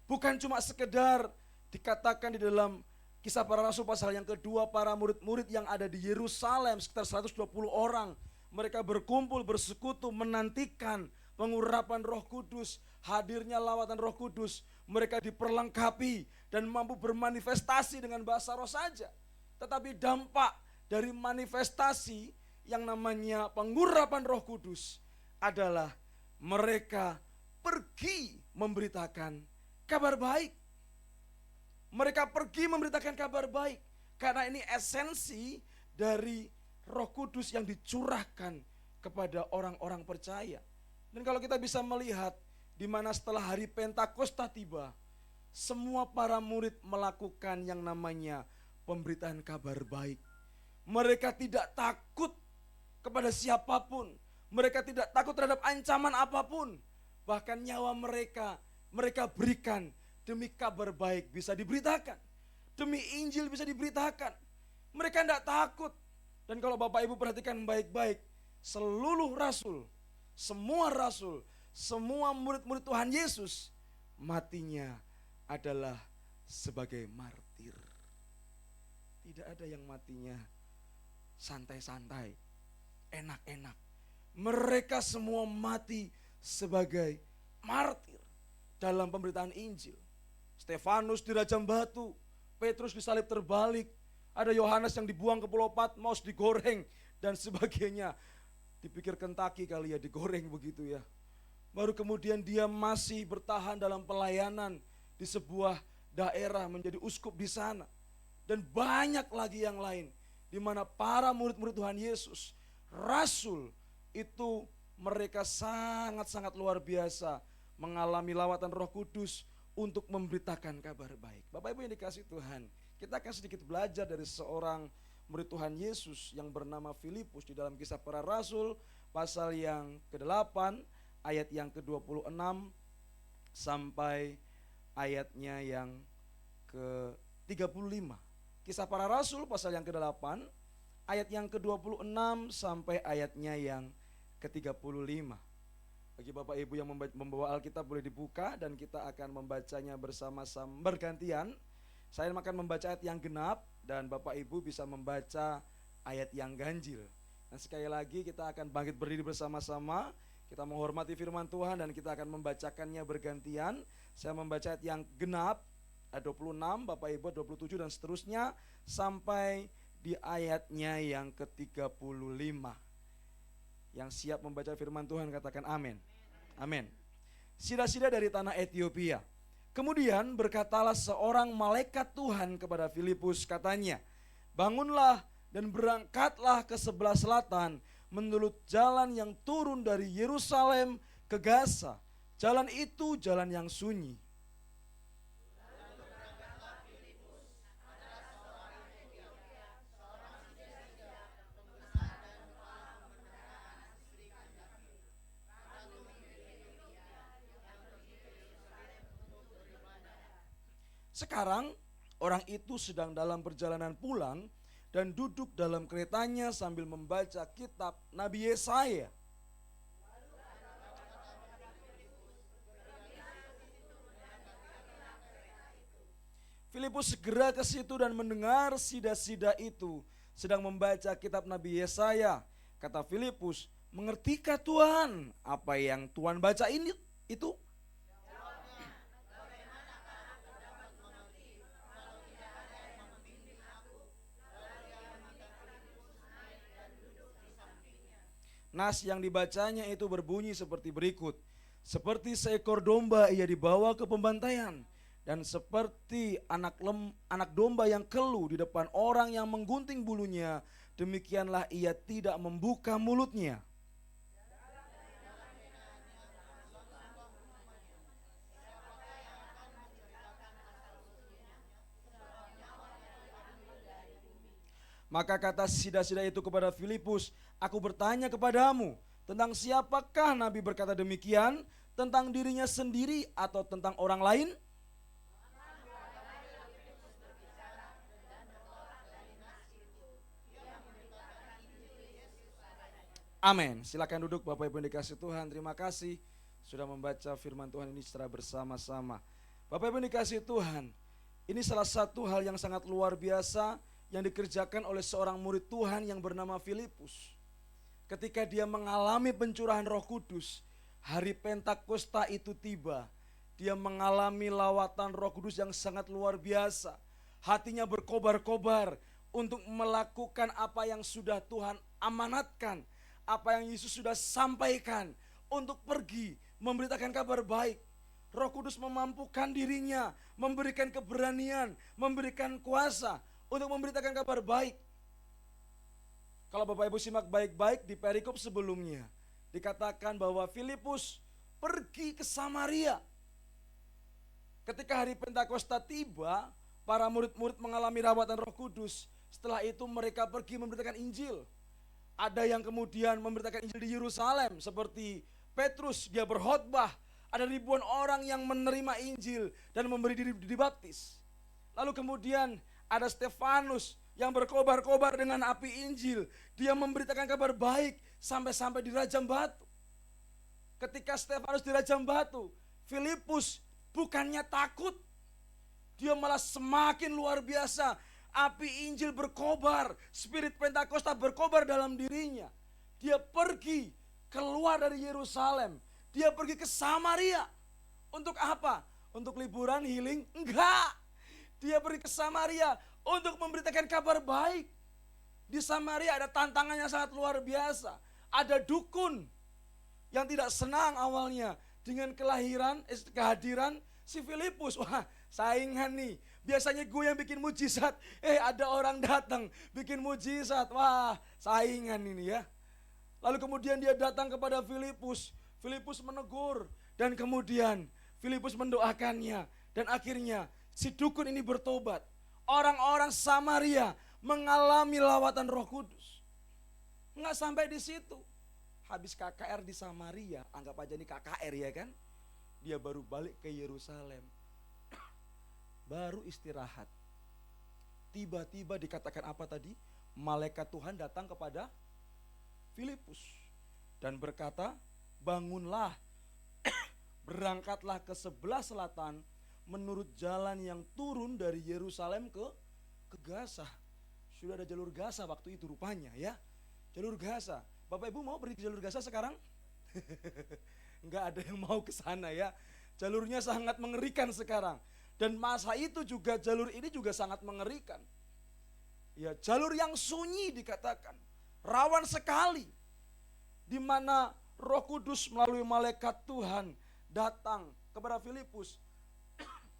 Bukan cuma sekedar dikatakan di dalam Kisah Para Rasul pasal yang kedua, para murid-murid yang ada di Yerusalem sekitar 120 orang, mereka berkumpul, bersekutu, menantikan pengurapan Roh Kudus, hadirnya lawatan Roh Kudus. Mereka diperlengkapi dan mampu bermanifestasi dengan bahasa roh saja. Tetapi dampak dari manifestasi yang namanya pengurapan Roh Kudus adalah mereka pergi memberitakan kabar baik. Mereka pergi memberitakan kabar baik. Karena ini esensi dari Roh Kudus yang dicurahkan kepada orang-orang percaya. Dan kalau kita bisa melihat di mana setelah hari Pentakosta tiba, semua para murid melakukan yang namanya pemberitaan kabar baik. Mereka tidak takut kepada siapapun. Mereka tidak takut terhadap ancaman apapun. Bahkan nyawa mereka berikan demi kabar baik bisa diberitakan. Demi Injil bisa diberitakan. Mereka tidak takut. Dan kalau Bapak Ibu perhatikan baik-baik, seluruh rasul, semua murid-murid Tuhan Yesus, matinya adalah sebagai martir. Tidak ada yang matinya santai-santai, enak-enak. Mereka semua mati sebagai martir dalam pemberitaan Injil. Stefanus dirajam batu, Petrus disalib terbalik, ada Yohanes yang dibuang ke Pulau Patmos, digoreng dan sebagainya. Dipikir Kentucky kali ya, digoreng begitu ya. Baru kemudian dia masih bertahan dalam pelayanan di sebuah daerah, menjadi uskup di sana. Dan banyak lagi yang lain, di mana para murid-murid Tuhan Yesus, rasul itu mereka sangat-sangat luar biasa mengalami lawatan Roh Kudus untuk memberitakan kabar baik. Bapak Ibu yang dikasih Tuhan, kita akan sedikit belajar dari seorang murid Tuhan Yesus yang bernama Filipus di dalam Kisah Para Rasul pasal yang ke-8 ayat yang ke-26 sampai ayatnya yang ke-35. Kisah Para Rasul pasal yang ke-8 ayat yang ke-26 sampai ayatnya yang ke-35. Bagi Bapak Ibu yang membawa Alkitab boleh dibuka dan kita akan membacanya bersama-sama bergantian. Saya akan membaca ayat yang genap dan Bapak Ibu bisa membaca ayat yang ganjil. Nah, sekali lagi kita akan bangkit berdiri bersama-sama. Kita menghormati firman Tuhan dan kita akan membacakannya bergantian. Saya membaca ayat yang genap, ayat 26, Bapak Ibu 27 dan seterusnya sampai di ayatnya yang ke-35. Yang siap membaca firman Tuhan katakan amin. Amin. Sida-sida dari tanah Ethiopia. Kemudian berkatalah seorang malaikat Tuhan kepada Filipus, katanya, bangunlah dan berangkatlah ke sebelah selatan menurut jalan yang turun dari Yerusalem ke Gaza. Jalan itu jalan yang sunyi. Sekarang orang itu sedang dalam perjalanan pulang dan duduk dalam keretanya sambil membaca kitab Nabi Yesaya. Filipus segera ke situ dan mendengar sida-sida itu sedang membaca kitab Nabi Yesaya. Kata Filipus, mengertikah Tuhan apa yang Tuhan baca ini itu? Nas yang dibacanya itu berbunyi seperti berikut. Seperti seekor domba ia dibawa ke pembantaian, dan seperti anak domba yang keluh di depan orang yang menggunting bulunya, demikianlah ia tidak membuka mulutnya. Maka kata sida-sida itu kepada Filipus, aku bertanya kepadamu, tentang siapakah Nabi berkata demikian? Tentang dirinya sendiri atau tentang orang lain? Amin. Silakan duduk Bapak Ibu yang dikasih Tuhan. Terima kasih sudah membaca firman Tuhan ini secara bersama-sama. Bapak Ibu yang dikasih Tuhan, ini salah satu hal yang sangat luar biasa yang dikerjakan oleh seorang murid Tuhan yang bernama Filipus. Ketika dia mengalami pencurahan Roh Kudus, hari Pentakosta itu tiba. Dia mengalami lawatan Roh Kudus yang sangat luar biasa. Hatinya berkobar-kobar untuk melakukan apa yang sudah Tuhan amanatkan, apa yang Yesus sudah sampaikan, untuk pergi memberitakan kabar baik. Roh Kudus memampukan dirinya, memberikan keberanian, memberikan kuasa untuk memberitakan kabar baik. Kalau Bapak Ibu simak baik-baik di perikop sebelumnya, dikatakan bahwa Filipus pergi ke Samaria. Ketika hari Pentakosta tiba, para murid-murid mengalami rawatan Roh Kudus. Setelah itu mereka pergi memberitakan Injil. Ada yang kemudian memberitakan Injil di Yerusalem seperti Petrus, dia berkhotbah. Ada ribuan orang yang menerima Injil dan memberi diri dibaptis. Lalu kemudian ada Stefanus yang berkobar-kobar dengan api Injil. Dia memberitakan kabar baik sampai-sampai dirajam batu. Ketika Stefanus dirajam batu, Filipus bukannya takut, dia malah semakin luar biasa. Api Injil berkobar, spirit Pentakosta berkobar dalam dirinya. Dia pergi keluar dari Yerusalem. Dia pergi ke Samaria. Untuk apa? Untuk liburan, healing? Enggak. Dia pergi ke Samaria untuk memberitakan kabar baik. Di Samaria ada tantangan yang sangat luar biasa. Ada dukun yang tidak senang awalnya dengan kehadiran si Filipus. Wah, saingan nih. Biasanya gue yang bikin mujizat. Ada orang datang bikin mujizat. Wah, saingan ini ya. Lalu kemudian dia datang kepada Filipus. Filipus menegur dan kemudian Filipus mendoakannya. Dan akhirnya si dukun ini bertobat. Orang-orang Samaria mengalami lawatan Roh Kudus. Enggak sampai di situ. Habis KKR di Samaria, anggap aja ini KKR ya kan. Dia baru balik ke Yerusalem. Baru istirahat. Tiba-tiba dikatakan apa tadi? Malaikat Tuhan datang kepada Filipus dan berkata, bangunlah, berangkatlah ke sebelah selatan menurut jalan yang turun dari Yerusalem ke Gaza. Sudah ada jalur Gaza waktu itu rupanya ya. Jalur Gaza. Bapak Ibu mau pergi ke jalur Gaza sekarang? Enggak ada yang mau ke sana ya. Jalurnya sangat mengerikan sekarang. Dan masa itu juga jalur ini juga sangat mengerikan. Ya, jalur yang sunyi dikatakan. Rawan sekali. Di mana Roh Kudus melalui malaikat Tuhan datang kepada Filipus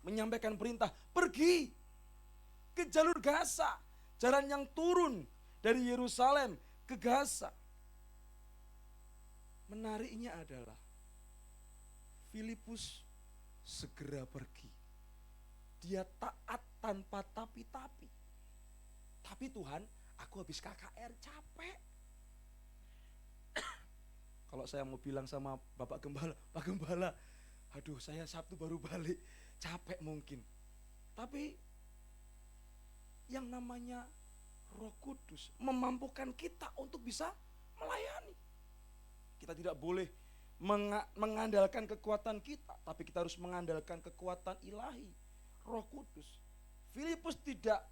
menyampaikan perintah, pergi ke jalur Gaza, jalan yang turun dari Yerusalem ke Gaza. Menariknya adalah Filipus segera pergi. Dia taat tanpa tapi-tapi. Tapi Tuhan, aku habis KKR capek. Kalau saya mau bilang sama Bapak Gembala, Pak Gembala, aduh saya Sabtu baru balik, capek mungkin. Tapi yang namanya Roh Kudus memampukan kita untuk bisa melayani. Kita tidak boleh mengandalkan kekuatan kita, tapi kita harus mengandalkan kekuatan ilahi, Roh Kudus. Filipus tidak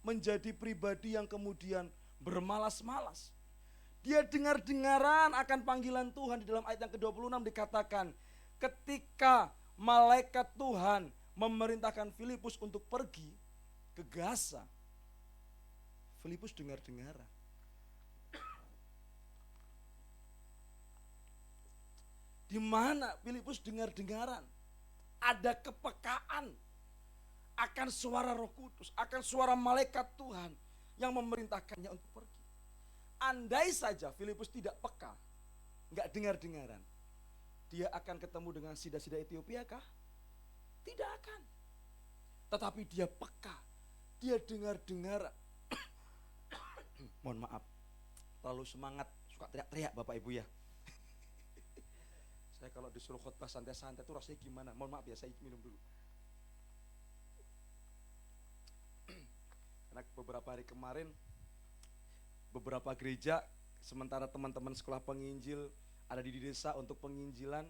menjadi pribadi yang kemudian bermalas-malas. Dia dengar-dengaran akan panggilan Tuhan. Di dalam ayat yang ke-26 dikatakan, ketika malaikat Tuhan memerintahkan Filipus untuk pergi ke Gaza, Filipus dengar-dengaran. Di mana Filipus dengar-dengaran, ada kepekaan akan suara Roh Kudus, akan suara malaikat Tuhan yang memerintahkannya untuk pergi. Andai saja Filipus tidak peka, nggak dengar-dengaran, dia akan ketemu dengan sida-sida Ethiopia kah? Tidak akan. Tetapi dia peka, dia dengar-dengaran. Mohon maaf, terlalu semangat, suka teriak-teriak Bapak Ibu ya. Saya kalau disuruh khotbah santai-santai itu rasanya gimana? Mohon maaf ya, saya minum dulu. Karena beberapa hari kemarin, beberapa gereja, sementara teman-teman sekolah penginjil ada di desa untuk penginjilan,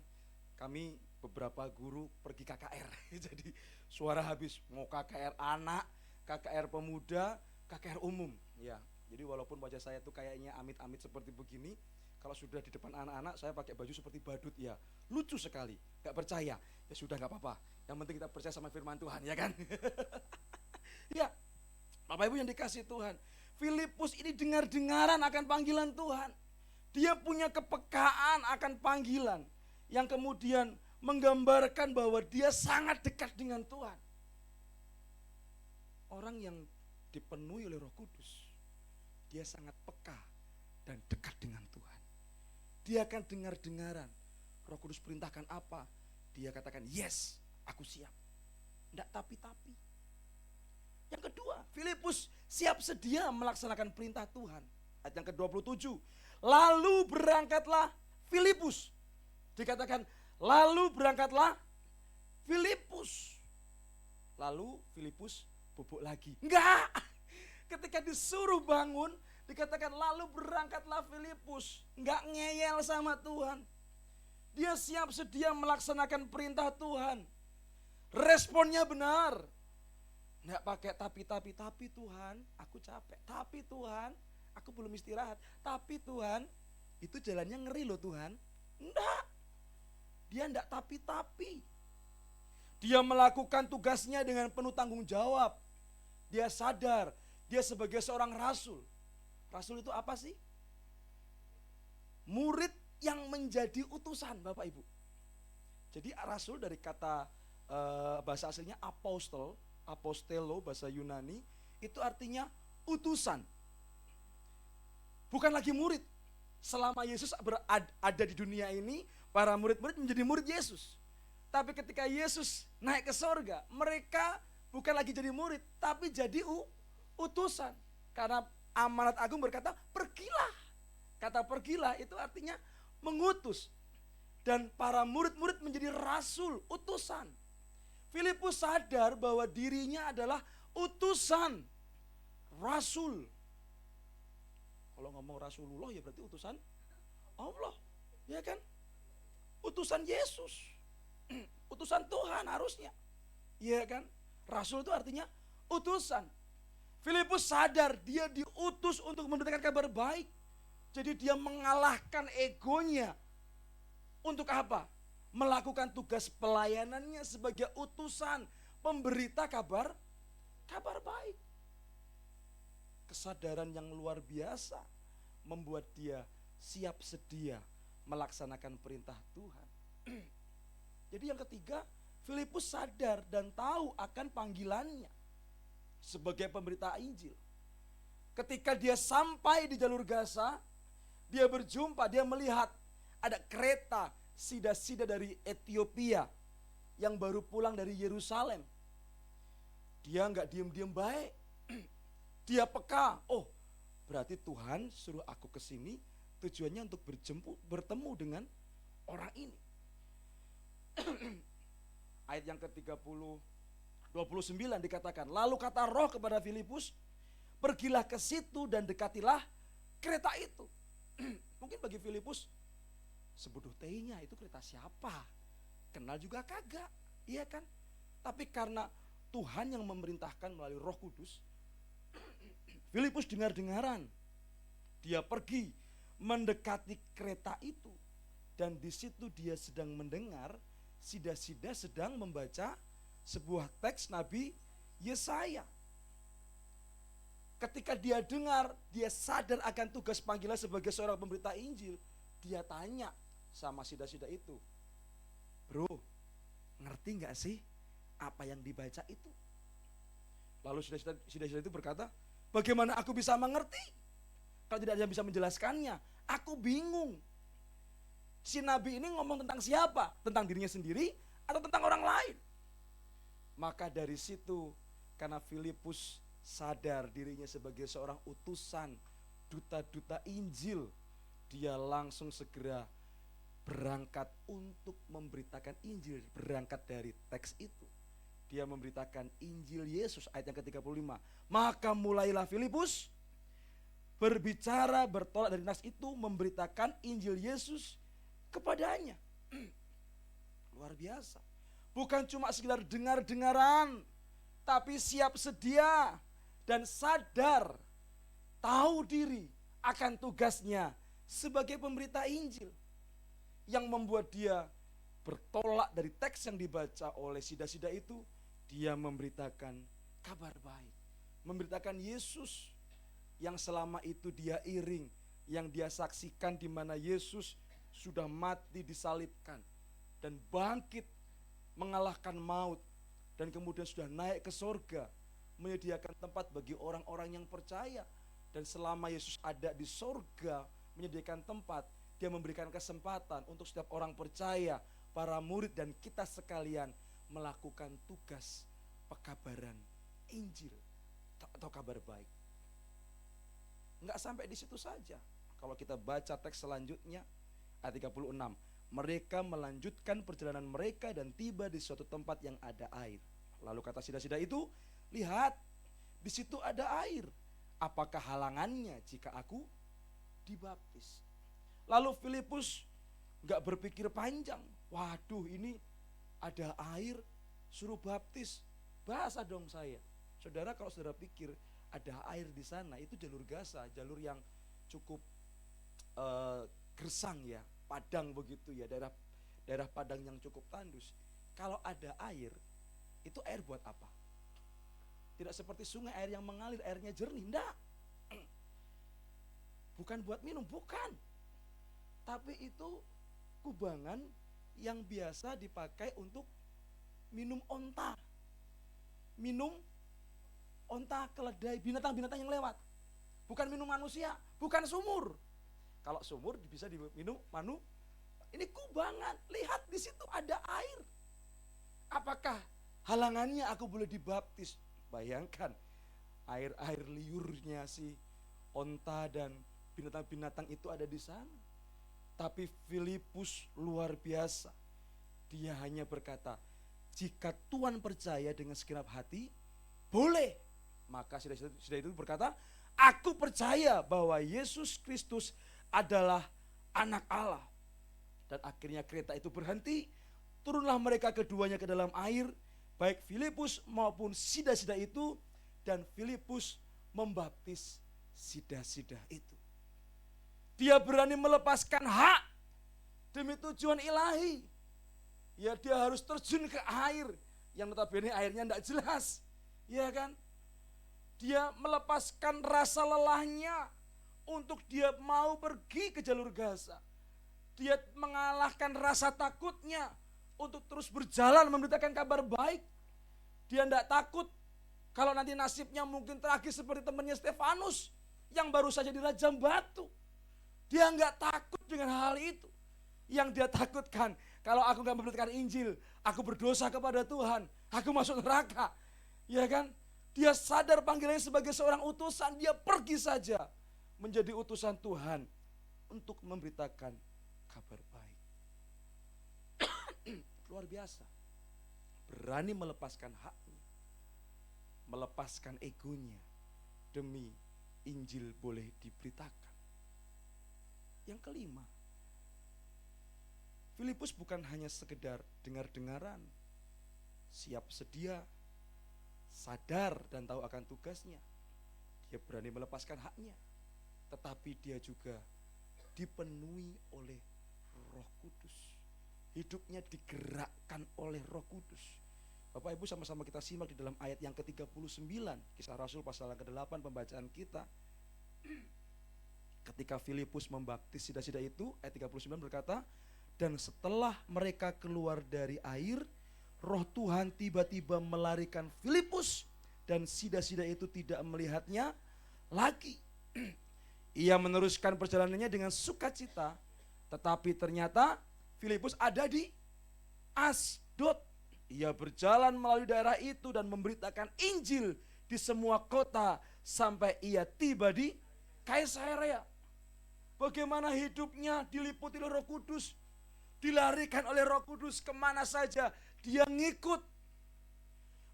kami beberapa guru pergi KKR. Jadi suara habis, mau KKR anak, KKR pemuda, KKR umum. Ya, jadi walaupun wajah saya tuh kayaknya amit-amit seperti begini, kalau sudah di depan anak-anak saya pakai baju seperti badut ya, lucu sekali. Gak percaya, ya sudah gak apa-apa. Yang penting kita percaya sama firman Tuhan ya kan. Ya, Bapak Ibu yang dikasih Tuhan, Filipus ini dengar-dengaran akan panggilan Tuhan. Dia punya kepekaan akan panggilan yang kemudian menggambarkan bahwa dia sangat dekat dengan Tuhan. Orang yang dipenuhi oleh Roh Kudus, dia sangat peka dan dekat dengan Tuhan. Dia akan dengar-dengaran. Roh Kudus perintahkan apa, dia katakan, yes, aku siap. Tidak tapi-tapi. Yang kedua, Filipus siap sedia melaksanakan perintah Tuhan. Ayat yang ke-27. Lalu berangkatlah Filipus. Dikatakan, lalu berangkatlah Filipus. Lalu Filipus bubuk lagi. Enggak. Ketika disuruh bangun, dikatakan lalu berangkatlah Filipus. Enggak ngeyel sama Tuhan. Dia siap sedia melaksanakan perintah Tuhan. Responnya benar. Enggak pakai tapi Tuhan, aku capek. Tapi Tuhan, aku belum istirahat. Tapi Tuhan, itu jalannya ngeri loh Tuhan. Enggak. Dia enggak tapi. Dia melakukan tugasnya dengan penuh tanggung jawab. Dia sadar, dia sebagai seorang rasul. Rasul itu apa sih? Murid yang menjadi utusan, Bapak Ibu. Jadi rasul dari kata bahasa aslinya apostel, apostelo bahasa Yunani, itu artinya utusan. Bukan lagi murid. Selama Yesus ada di dunia ini, para murid-murid menjadi murid Yesus. Tapi ketika Yesus naik ke sorga, mereka bukan lagi jadi murid, tapi jadi utusan. Karena amanat agung berkata, pergilah. Kata pergilah itu artinya mengutus. Dan para murid-murid menjadi rasul, utusan. Filipus sadar bahwa dirinya adalah utusan, rasul. Kalau ngomong Rasulullah ya berarti utusan Allah, ya kan? Utusan Yesus. Utusan Tuhan harusnya. Iya kan? Rasul itu artinya utusan. Filipus sadar dia diutus untuk memberitakan kabar baik. Jadi dia mengalahkan egonya. Untuk apa? Melakukan tugas pelayanannya sebagai utusan pemberita kabar baik. Kesadaran yang luar biasa membuat dia siap sedia melaksanakan perintah Tuhan. Jadi yang ketiga, Filipus sadar dan tahu akan panggilannya sebagai pemberita Injil. Ketika dia sampai di jalur Gaza, dia berjumpa, dia melihat ada kereta sida-sida dari Ethiopia yang baru pulang dari Yerusalem. Dia enggak diam-diam baik. Dia peka, oh berarti Tuhan suruh aku ke sini tujuannya untuk bertemu dengan orang ini. Ayat yang ke-30 29 dikatakan, lalu kata Roh kepada Filipus, pergilah ke situ dan dekatilah kereta itu. Mungkin bagi Filipus, sebodoh tehnya itu kereta siapa? Kenal juga kagak, iya kan? Tapi karena Tuhan yang memerintahkan melalui Roh Kudus, Filipus dengar-dengaran. Dia pergi mendekati kereta itu. Dan di situ dia sedang mendengar, sida-sida sedang membaca sebuah teks Nabi Yesaya. Ketika dia dengar, dia sadar akan tugas panggilan sebagai seorang pemberita Injil. Dia tanya sama sida-sida itu, bro, ngerti gak sih apa yang dibaca itu? Lalu sida-sida itu berkata, bagaimana aku bisa mengerti kalau tidak ada yang bisa menjelaskannya? Aku bingung. Si Nabi ini ngomong tentang siapa? Tentang dirinya sendiri atau tentang orang lain? Maka dari situ, karena Filipus sadar dirinya sebagai seorang utusan, duta-duta Injil, dia langsung segera berangkat untuk memberitakan Injil. Berangkat dari teks itu, dia memberitakan Injil Yesus. Ayat yang ke-35, maka mulailah Filipus berbicara, bertolak dari nas itu, memberitakan Injil Yesus kepadanya. Luar biasa. Bukan cuma sekedar dengar-dengaran, tapi siap sedia dan sadar, tahu diri akan tugasnya sebagai pemberita Injil. Yang membuat dia bertolak dari teks yang dibaca oleh sida-sida itu, dia memberitakan kabar baik, memberitakan Yesus yang selama itu dia iring, yang dia saksikan, di mana Yesus sudah mati disalibkan, dan bangkit mengalahkan maut, dan kemudian sudah naik ke sorga, menyediakan tempat bagi orang-orang yang percaya. Dan selama Yesus ada di sorga menyediakan tempat, dia memberikan kesempatan untuk setiap orang percaya, para murid dan kita sekalian melakukan tugas pekabaran Injil atau kabar baik. Enggak sampai di situ saja. Kalau kita baca teks selanjutnya ayat 36, mereka melanjutkan perjalanan mereka dan tiba di suatu tempat yang ada air. Lalu kata sida-sida itu, lihat, di situ ada air. Apakah halangannya jika aku dibaptis? Lalu Filipus gak berpikir panjang. Waduh, ini ada air, suruh baptis. Basah dong saya. Saudara, kalau saudara pikir ada air di sana, itu jalur Gaza, jalur yang cukup gersang ya, padang begitu ya, daerah padang yang cukup tandus. Kalau ada air, itu air buat apa? Tidak seperti sungai, air yang mengalir, airnya jernih, enggak. Bukan buat minum, bukan. Tapi itu kubangan yang biasa dipakai untuk minum onta. Minum onta, keledai, binatang-binatang yang lewat. Bukan minum manusia, bukan sumur. Kalau sumur bisa diminum ini kubangan. Lihat di situ ada air. Apakah halangannya aku boleh dibaptis? Bayangkan air liurnya si onta dan binatang-binatang itu ada di sana. Tapi Filipus luar biasa. Dia hanya berkata, jika Tuhan percaya dengan segenap hati, boleh. Maka sudah itu berkata, aku percaya bahwa Yesus Kristus adalah anak Allah. Dan akhirnya kereta itu berhenti. Turunlah mereka keduanya ke dalam air, baik Filipus maupun sida-sida itu, dan Filipus membaptis sida-sida itu. Dia berani melepaskan hak demi tujuan ilahi. Ya, dia harus terjun ke air yang notabene airnya tidak jelas. Ya kan? Dia melepaskan rasa lelahnya untuk dia mau pergi ke jalur Gaza. Dia mengalahkan rasa takutnya untuk terus berjalan memberitakan kabar baik. Dia tidak takut kalau nanti nasibnya mungkin tragis seperti temannya Stefanus yang baru saja dirajam batu. Dia enggak takut dengan hal itu. Yang dia takutkan, kalau aku enggak memberitakan Injil, aku berdosa kepada Tuhan, aku masuk neraka. Ya kan? Dia sadar panggilannya sebagai seorang utusan, dia pergi saja menjadi utusan Tuhan untuk memberitakan kabar baik. Luar biasa. Berani melepaskan haknya, melepaskan egonya demi Injil boleh diberitakan. Yang kelima, Filipus bukan hanya sekedar dengar-dengaran, siap sedia, sadar dan tahu akan tugasnya. Dia berani melepaskan haknya, tetapi dia juga dipenuhi oleh Roh Kudus. Hidupnya digerakkan oleh Roh Kudus. Bapak Ibu, sama-sama kita simak di dalam ayat yang ke-39, Kisah Rasul pasal ke-8 pembacaan kita. Ketika Filipus membaptis sida-sida itu, ayat 39 berkata, dan setelah mereka keluar dari air, Roh Tuhan tiba-tiba melarikan Filipus, dan sida-sida itu tidak melihatnya lagi. Ia meneruskan perjalanannya dengan sukacita, tetapi ternyata Filipus ada di Asdod. Ia berjalan melalui daerah itu dan memberitakan Injil di semua kota sampai ia tiba di Kaisarea. Bagaimana hidupnya diliputi oleh Roh Kudus, dilarikan oleh Roh Kudus kemana saja dia ngikut.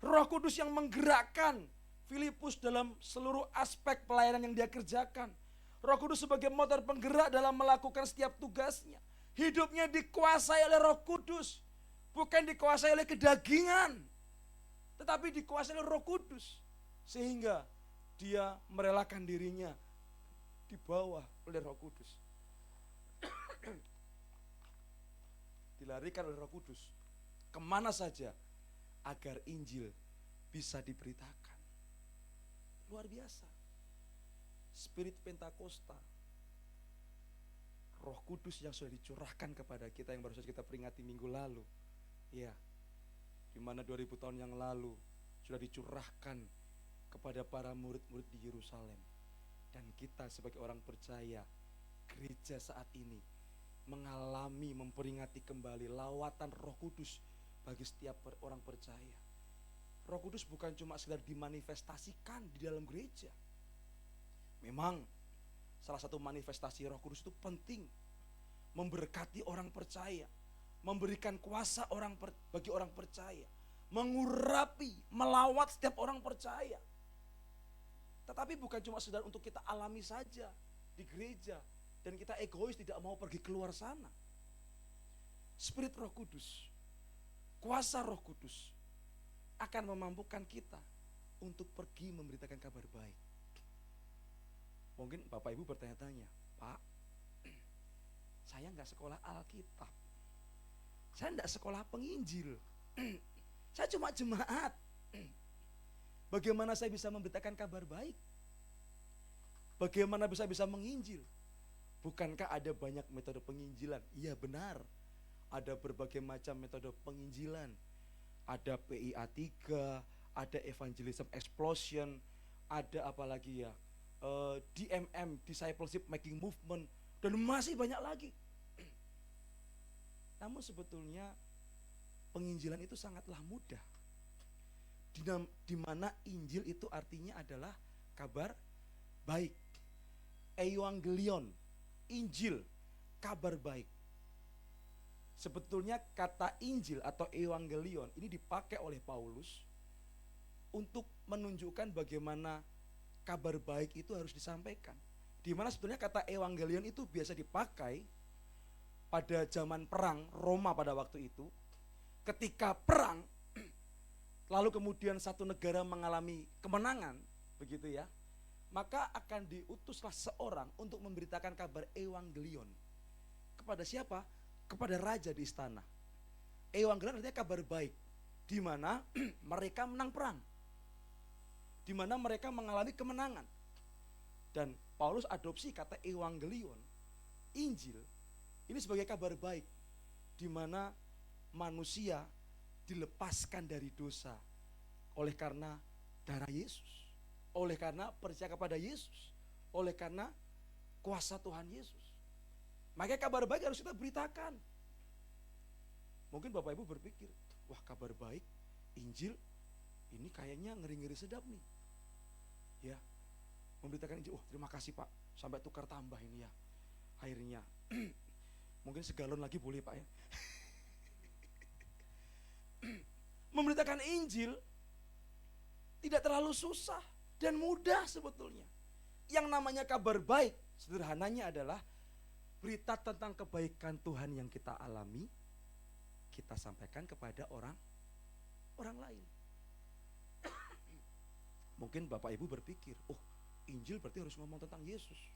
Roh Kudus yang menggerakkan Filipus dalam seluruh aspek pelayanan yang dia kerjakan. Roh Kudus sebagai motor penggerak dalam melakukan setiap tugasnya. Hidupnya dikuasai oleh Roh Kudus, bukan dikuasai oleh kedagingan, tetapi dikuasai oleh Roh Kudus, sehingga dia merelakan dirinya di bawah oleh Roh Kudus. Dilarikan oleh Roh Kudus kemana saja agar Injil bisa diberitakan. Luar biasa. Spirit Pentakosta Roh Kudus yang sudah dicurahkan kepada kita, yang baru saja kita peringati minggu lalu. Ya, di mana 2000 tahun yang lalu sudah dicurahkan kepada para murid-murid di Yerusalem. Dan kita sebagai orang percaya, gereja saat ini mengalami, memperingati kembali lawatan Roh Kudus bagi setiap orang percaya. Roh Kudus bukan cuma sekedar dimanifestasikan di dalam gereja. Memang salah satu manifestasi Roh Kudus itu penting, memberkati orang percaya, memberikan kuasa bagi orang percaya, mengurapi, melawat setiap orang percaya. Tetapi bukan cuma sekedar untuk kita alami saja di gereja dan kita egois tidak mau pergi keluar sana. Spirit Roh Kudus, kuasa Roh Kudus akan memampukan kita untuk pergi memberitakan kabar baik. Mungkin Bapak Ibu bertanya-tanya, Pak, saya nggak sekolah Alkitab, saya nggak sekolah penginjil, saya cuma jemaat. Bagaimana saya bisa memberitakan kabar baik? Bagaimana bisa menginjil? Bukankah ada banyak metode penginjilan? Iya benar, ada berbagai macam metode penginjilan. Ada PIA 3, ada Evangelism Explosion, ada apa lagi ya? DMM, Discipleship Making Movement, dan masih banyak lagi. Namun sebetulnya penginjilan itu sangatlah mudah. Di mana Injil itu artinya adalah kabar baik. Euangelion, Injil, kabar baik. Sebetulnya kata Injil atau Euangelion ini dipakai oleh Paulus untuk menunjukkan bagaimana kabar baik itu harus disampaikan. Di mana sebetulnya kata Evangelion itu biasa dipakai pada zaman perang Roma pada waktu itu. Ketika perang, lalu kemudian satu negara mengalami kemenangan, begitu ya, maka akan diutuslah seorang untuk memberitakan kabar Evangelion. Kepada siapa? Kepada raja di istana. Evangelion artinya kabar baik, di mana mereka menang perang, di mana mereka mengalami kemenangan. Dan Paulus adopsi kata Evangelion, Injil, ini sebagai kabar baik, di mana manusia dilepaskan dari dosa oleh karena darah Yesus, oleh karena percaya kepada Yesus, oleh karena kuasa Tuhan Yesus. Makanya kabar baik harus kita beritakan. Mungkin Bapak Ibu berpikir, wah kabar baik, Injil, ini kayaknya ngeri-ngeri sedap nih. Ya, memberitakan Injil, terima kasih Pak, sampai tukar tambah ini ya airnya. Mungkin segalon lagi boleh Pak ya. Memberitakan Injil tidak terlalu susah dan mudah sebetulnya. Yang namanya kabar baik, sederhananya adalah berita tentang kebaikan Tuhan yang kita alami, kita sampaikan kepada orang lain. Mungkin Bapak Ibu berpikir, oh Injil berarti harus ngomong tentang Yesus.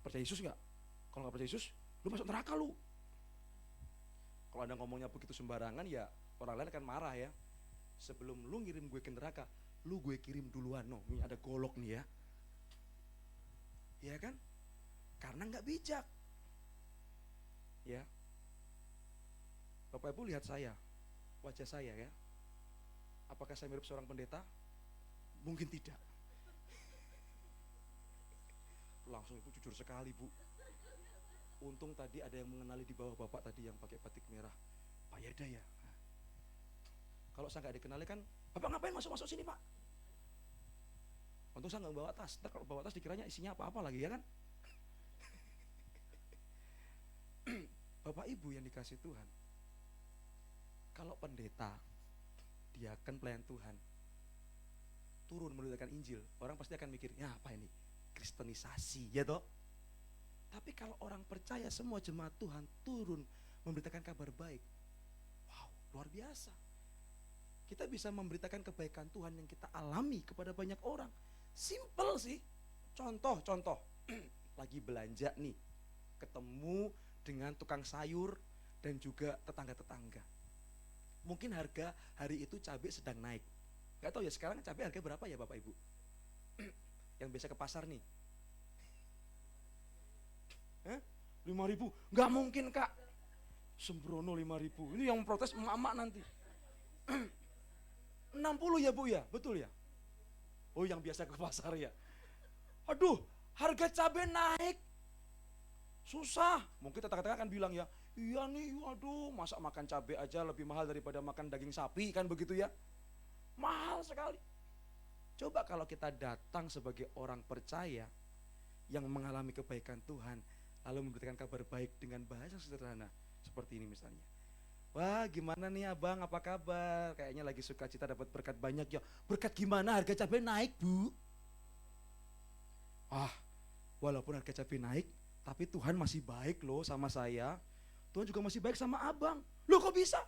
Percaya Yesus gak? Kalau gak percaya Yesus, lu masuk neraka lu. Kalau Anda ngomongnya begitu sembarangan ya orang lain akan marah ya. Sebelum lu ngirim gue ke neraka, lu gue kirim duluan. No, ini ada golok nih ya. Ya kan? Karena gak bijak. Ya. Bapak Ibu lihat saya, wajah saya ya. Apakah saya mirip seorang pendeta? Mungkin tidak. Langsung itu jujur sekali Bu. Untung tadi ada yang mengenali di bawah Bapak tadi yang pakai batik merah, Pak Yada ya. Nah, kalau saya nggak dikenali kan, Bapak ngapain masuk sini Pak? Untung saya nggak bawa tas. Ntar kalau bawa tas dikiranya isinya apa-apa lagi ya kan? Bapak Ibu yang dikasih Tuhan, kalau pendeta, diaken pelayan Tuhan, turun memberitakan Injil, orang pasti akan mikir, ya apa ini? Kristenisasi, ya toh? Tapi kalau orang percaya, semua jemaat Tuhan turun memberitakan kabar baik, wow, luar biasa. Kita bisa memberitakan kebaikan Tuhan yang kita alami kepada banyak orang. Simple sih. Contoh, lagi belanja nih, ketemu dengan tukang sayur dan juga tetangga-tetangga. Mungkin harga hari itu cabai sedang naik. Gak tahu ya sekarang cabai harga berapa ya Bapak Ibu? Yang biasa ke pasar nih. 5.000, nggak mungkin Kak. Sembrono 5.000, ini yang protes emak-emak nanti. 60 ya Bu ya, betul ya? Oh yang biasa ke pasar ya. Aduh, harga cabai naik. Susah. Mungkin tetangga-tetangga akan bilang ya, iya nih, waduh, masa makan cabai aja lebih mahal daripada makan daging sapi, kan begitu ya. Mahal sekali. Coba kalau kita datang sebagai orang percaya yang mengalami kebaikan Tuhan, lalu memberitakan kabar baik dengan bahasa sederhana seperti ini misalnya. Wah, gimana nih abang, apa kabar? Kayaknya lagi sukacita dapat berkat banyak ya. Berkat gimana? Harga cabai naik Bu. Ah, walaupun harga cabai naik, tapi Tuhan masih baik loh sama saya. Tuhan juga masih baik sama abang. Loh kok bisa?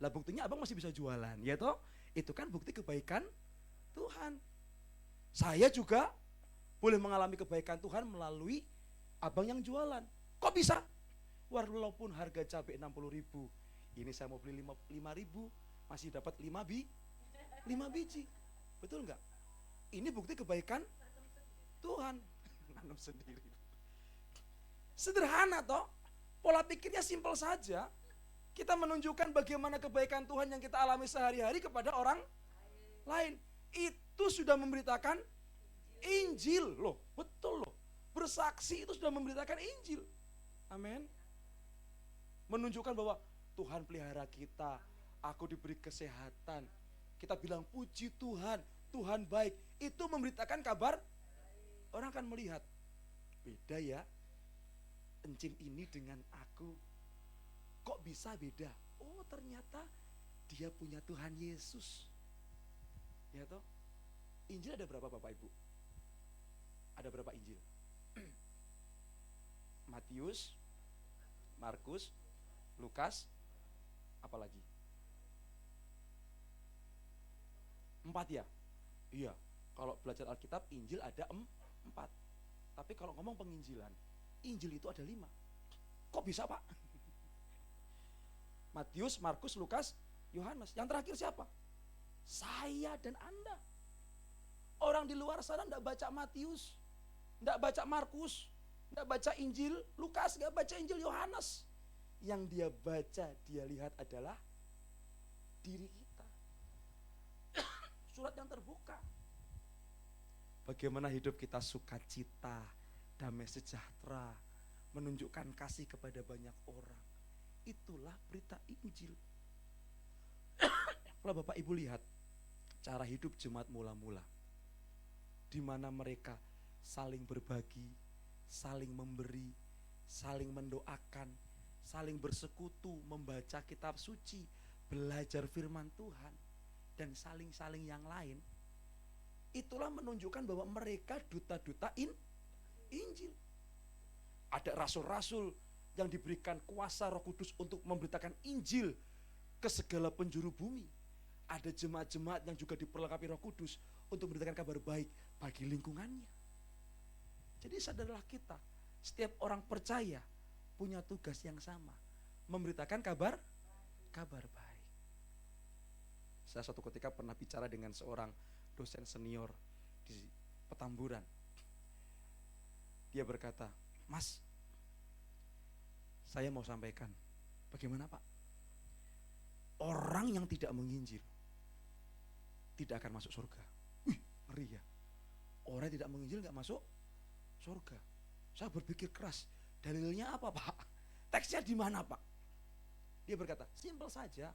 Lah buktinya abang masih bisa jualan, ya toh? Itu kan bukti kebaikan Tuhan. Saya juga boleh mengalami kebaikan Tuhan melalui abang yang jualan. Kok bisa? Walaupun harga cabai 60.000, ini saya mau beli 5.000, masih dapat 5 biji. Betul enggak? Ini bukti kebaikan Tuhan. Nanam sendiri. Sederhana toh. Pola pikirnya simpel saja. Kita menunjukkan bagaimana kebaikan Tuhan yang kita alami sehari-hari kepada orang lain. Itu sudah memberitakan Injil loh. Betul loh. Bersaksi itu sudah memberitakan Injil. Amin. Menunjukkan bahwa Tuhan pelihara kita, aku diberi kesehatan. Kita bilang puji Tuhan, Tuhan baik. Itu memberitakan kabar, orang akan melihat. Beda ya, encim ini dengan aku. Kok bisa beda? Oh ternyata dia punya Tuhan Yesus. Ya toh? Injil ada berapa Bapak Ibu? Ada berapa Injil? Matius, Markus, Lukas, apalagi? 4 ya? Iya, kalau belajar Alkitab, Injil ada 4. Tapi kalau ngomong penginjilan, Injil itu ada 5. Kok bisa Pak? Matius, Markus, Lukas, Yohanes. Yang terakhir siapa? Saya dan Anda. Orang di luar sana enggak baca Matius, enggak baca Markus, enggak baca Injil Lukas, enggak baca Injil Yohanes. Yang dia baca, dia lihat adalah diri kita. Surat yang terbuka. Bagaimana hidup kita sukacita, damai sejahtera, menunjukkan kasih kepada banyak orang. Itulah berita Injil. Kalau Bapak Ibu lihat cara hidup jemaat mula-mula, di mana mereka saling berbagi, saling memberi, saling mendoakan, saling bersekutu, membaca kitab suci, belajar firman Tuhan, dan saling-saling yang lain. Itulah menunjukkan bahwa mereka duta-duta Injil. Ada rasul-rasul yang diberikan kuasa Roh Kudus untuk memberitakan Injil ke segala penjuru bumi. Ada jemaat-jemaat yang juga diperlengkapi Roh Kudus untuk memberitakan kabar baik bagi lingkungannya. Jadi sadarlah kita, setiap orang percaya punya tugas yang sama, memberitakan kabar baik. Saya suatu ketika pernah bicara dengan seorang dosen senior di Petamburan. Dia berkata, Mas, saya mau sampaikan, bagaimana Pak? Orang yang tidak menginjil tidak akan masuk surga. Wih, ngeri ya. Orang yang tidak menginjil gak masuk surga. Saya berpikir keras, dalilnya apa Pak? Teksnya di mana Pak? Dia berkata, simpel saja.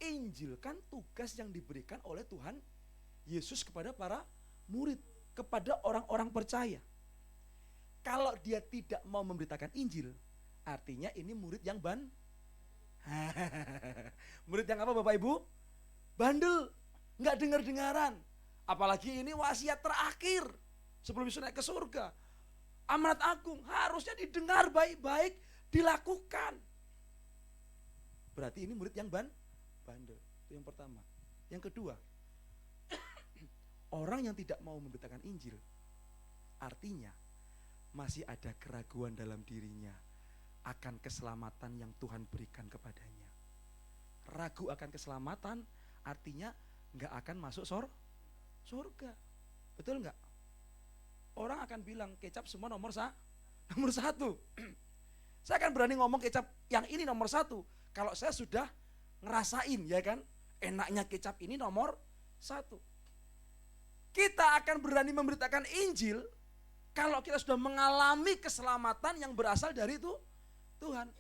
Injil kan tugas yang diberikan oleh Tuhan Yesus kepada para murid, kepada orang-orang percaya. Kalau dia tidak mau memberitakan Injil, artinya ini murid yang murid yang apa Bapak Ibu? Bandel, nggak dengar-dengaran. Apalagi ini wasiat terakhir sebelum Yesus naik ke surga. Amanat agung harusnya didengar baik-baik, dilakukan. Berarti ini murid yang bandel. Itu yang pertama. Yang kedua, orang yang tidak mau memberitakan Injil, artinya masih ada keraguan dalam dirinya akan keselamatan yang Tuhan berikan kepadanya. Ragu akan keselamatan artinya nggak akan masuk surga. Betul nggak? Orang akan bilang kecap semua nomor 1. Saya akan berani ngomong kecap yang ini nomor 1. Kalau saya sudah ngerasain, ya kan, enaknya kecap ini nomor 1. Kita akan berani memberitakan Injil kalau kita sudah mengalami keselamatan yang berasal dari itu Tuhan.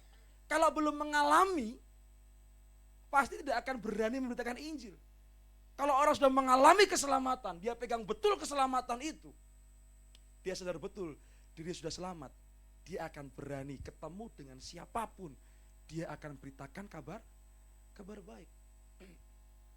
Kalau belum mengalami, pasti tidak akan berani memberitakan Injil. Kalau orang sudah mengalami keselamatan, dia pegang betul keselamatan itu, dia sadar betul diri sudah selamat, dia akan berani ketemu dengan siapapun, dia akan beritakan kabar baik.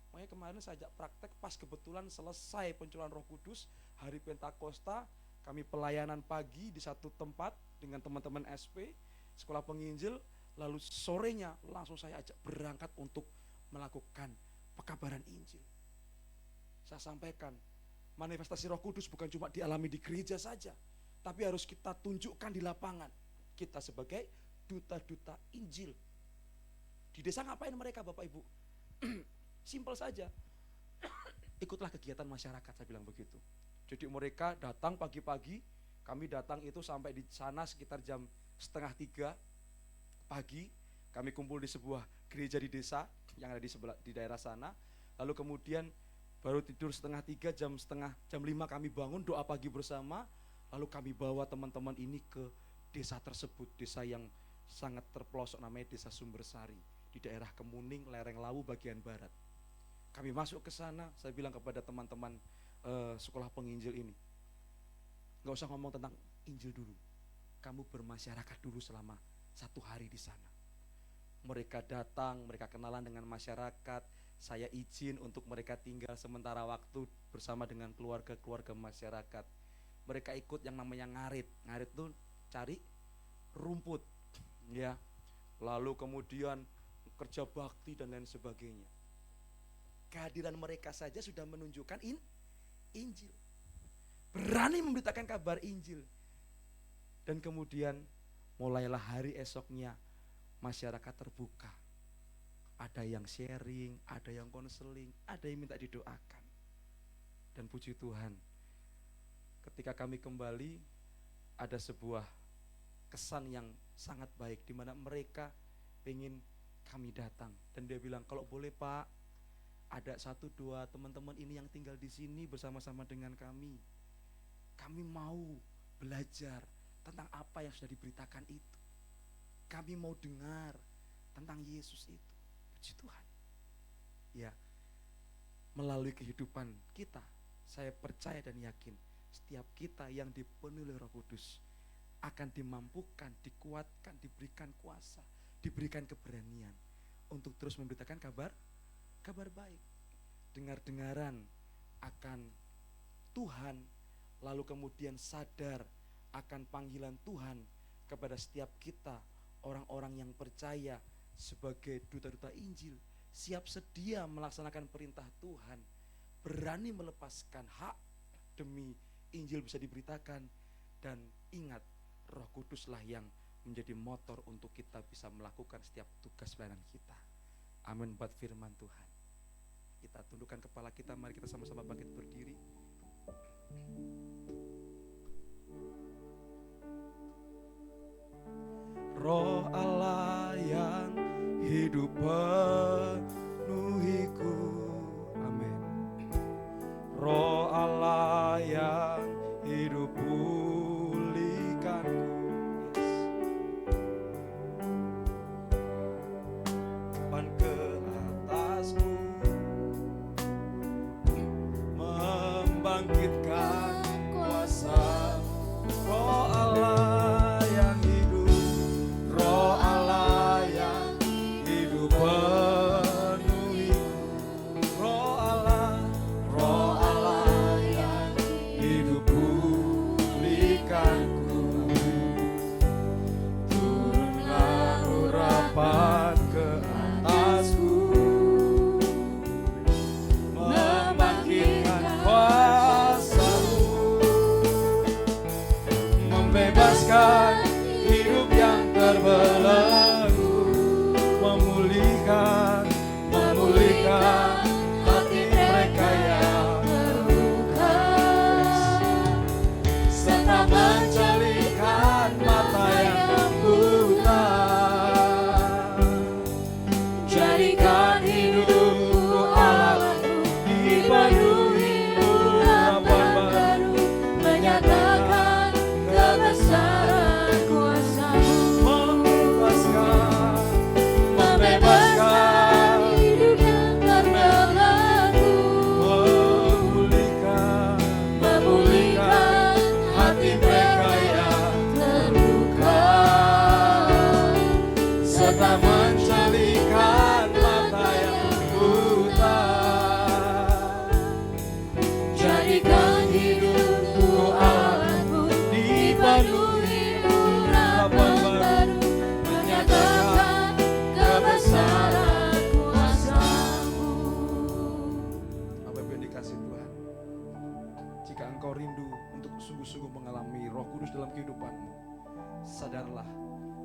Makanya kemarin saya ajak praktek, pas kebetulan selesai pencurahan Roh Kudus, hari Pentakosta, kami pelayanan pagi di satu tempat dengan teman-teman SP, sekolah penginjil, lalu sorenya langsung saya ajak berangkat untuk melakukan pekabaran Injil. Saya sampaikan, manifestasi Roh Kudus bukan cuma dialami di gereja saja, tapi harus kita tunjukkan di lapangan. Kita sebagai duta-duta Injil. Di desa ngapain mereka Bapak Ibu? Simpel saja. Ikutlah kegiatan masyarakat, saya bilang begitu. Jadi mereka datang pagi-pagi, kami datang itu sampai di sana sekitar jam 2:30 pagi. Kami kumpul di sebuah gereja di desa yang ada di daerah sana. Lalu kemudian baru tidur 2:30, jam 5 kami bangun doa pagi bersama. Lalu kami bawa teman-teman ini ke desa tersebut, desa yang sangat terpelosok namanya Desa Sumbersari di daerah Kemuning, Lereng Lawu bagian barat. Kami masuk ke sana, saya bilang kepada teman-teman sekolah penginjil ini, nggak usah ngomong tentang Injil dulu, kamu bermasyarakat dulu selama 1 hari di sana. Mereka datang, mereka kenalan dengan masyarakat, saya izin untuk mereka tinggal sementara waktu bersama dengan keluarga-keluarga masyarakat. Mereka ikut yang namanya ngarit. Ngarit itu cari rumput, ya. Lalu kemudian kerja bakti dan lain sebagainya. Kehadiran mereka saja sudah menunjukkan Injil. Berani memberitakan kabar Injil. Dan kemudian mulailah hari esoknya masyarakat terbuka. Ada yang sharing, ada yang konseling, ada yang minta didoakan. Dan puji Tuhan, ketika kami kembali, ada sebuah kesan yang sangat baik, di mana mereka ingin kami datang. Dan dia bilang, kalau boleh Pak, ada 1-2 teman-teman ini yang tinggal di sini bersama-sama dengan kami. Kami mau belajar tentang apa yang sudah diberitakan itu. Kami mau dengar tentang Yesus itu. Puji Tuhan. Ya, melalui kehidupan kita, saya percaya dan yakin setiap kita yang dipenuhi oleh Roh Kudus akan dimampukan, dikuatkan, diberikan kuasa, diberikan keberanian untuk terus memberitakan kabar baik. Dengar-dengaran akan Tuhan, lalu kemudian sadar akan panggilan Tuhan kepada setiap kita, orang-orang yang percaya sebagai duta-duta Injil, siap sedia melaksanakan perintah Tuhan, berani melepaskan hak demi Injil bisa diberitakan. Dan ingat, Roh Kuduslah yang menjadi motor untuk kita bisa melakukan setiap tugas pelayanan kita. Amin buat firman Tuhan. Kita tundukkan kepala kita, mari kita sama-sama bangkit berdiri. Roh Allah yang hidup penuhiku, amin. Roh Allah yang hidup pulihkanku, pan ke atasku, membangkitkan kuasa. Roh Allah yang hidup, Roh Allah yang hidup penuhiku, Roh Allah yang hidup pulihkanku. Turunlah urapan ke atasku, membangkitkan kuasa-Mu, membebaskan hidup yang terbelenggu, memulihkan hati mereka yang terluka, serta menjadikan mata yang buta mengalami Roh Kudus dalam kehidupanmu, sadarlah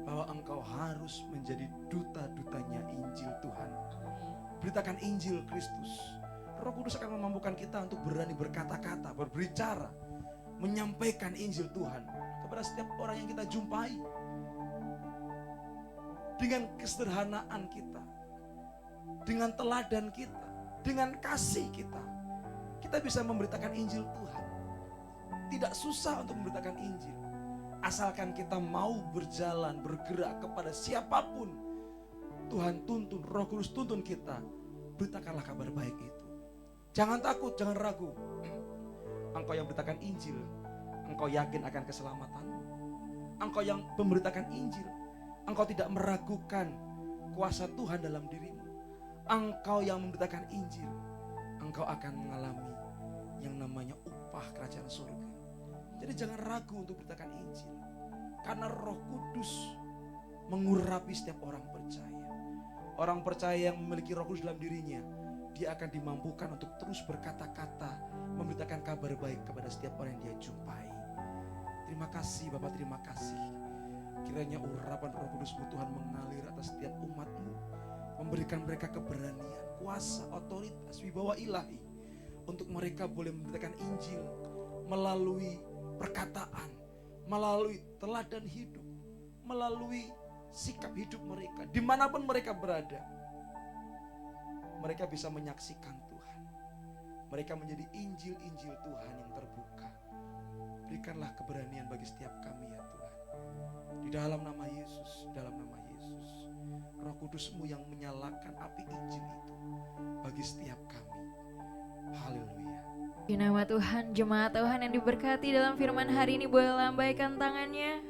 bahwa engkau harus menjadi duta-dutanya Injil Tuhan. Beritakan Injil Kristus. Roh Kudus akan memampukan kita untuk berani berkata-kata, berbicara, menyampaikan Injil Tuhan kepada setiap orang yang kita jumpai. Dengan kesederhanaan kita, dengan teladan kita, dengan kasih kita, kita bisa memberitakan Injil Tuhan. Tidak susah untuk memberitakan Injil, asalkan kita mau berjalan, bergerak kepada siapapun Tuhan tuntun, Roh Kudus tuntun kita. Beritakanlah kabar baik itu. Jangan takut, jangan ragu. Engkau yang beritakan Injil, engkau yakin akan keselamatanmu. Engkau yang memberitakan Injil, engkau tidak meragukan kuasa Tuhan dalam dirimu. Engkau yang memberitakan Injil, engkau akan mengalami yang namanya upah kerajaan surga. Jadi jangan ragu untuk beritakan Injil, karena Roh Kudus mengurapi setiap orang percaya. Orang percaya yang memiliki Roh Kudus dalam dirinya, dia akan dimampukan untuk terus berkata-kata, memberitakan kabar baik kepada setiap orang yang dia jumpai. Terima kasih Bapak, terima kasih. Kiranya urapan Roh Kudus-Mu Tuhan mengalir atas setiap umat-Mu, memberikan mereka keberanian, kuasa, otoritas, wibawa ilahi, untuk mereka boleh memberitakan Injil melalui perkataan, melalui teladan hidup, melalui sikap hidup mereka, dimanapun mereka berada. Mereka bisa menyaksikan Tuhan. Mereka menjadi Injil-Injil Tuhan yang terbuka. Berikanlah keberanian bagi setiap kami ya Tuhan. Di dalam nama Yesus, dalam nama Yesus. Roh Kudus-Mu yang menyalakan api Injil itu bagi setiap kami. Haleluya. Di nama Tuhan, jemaat Tuhan yang diberkati dalam firman hari ini boleh lambaikan tangannya.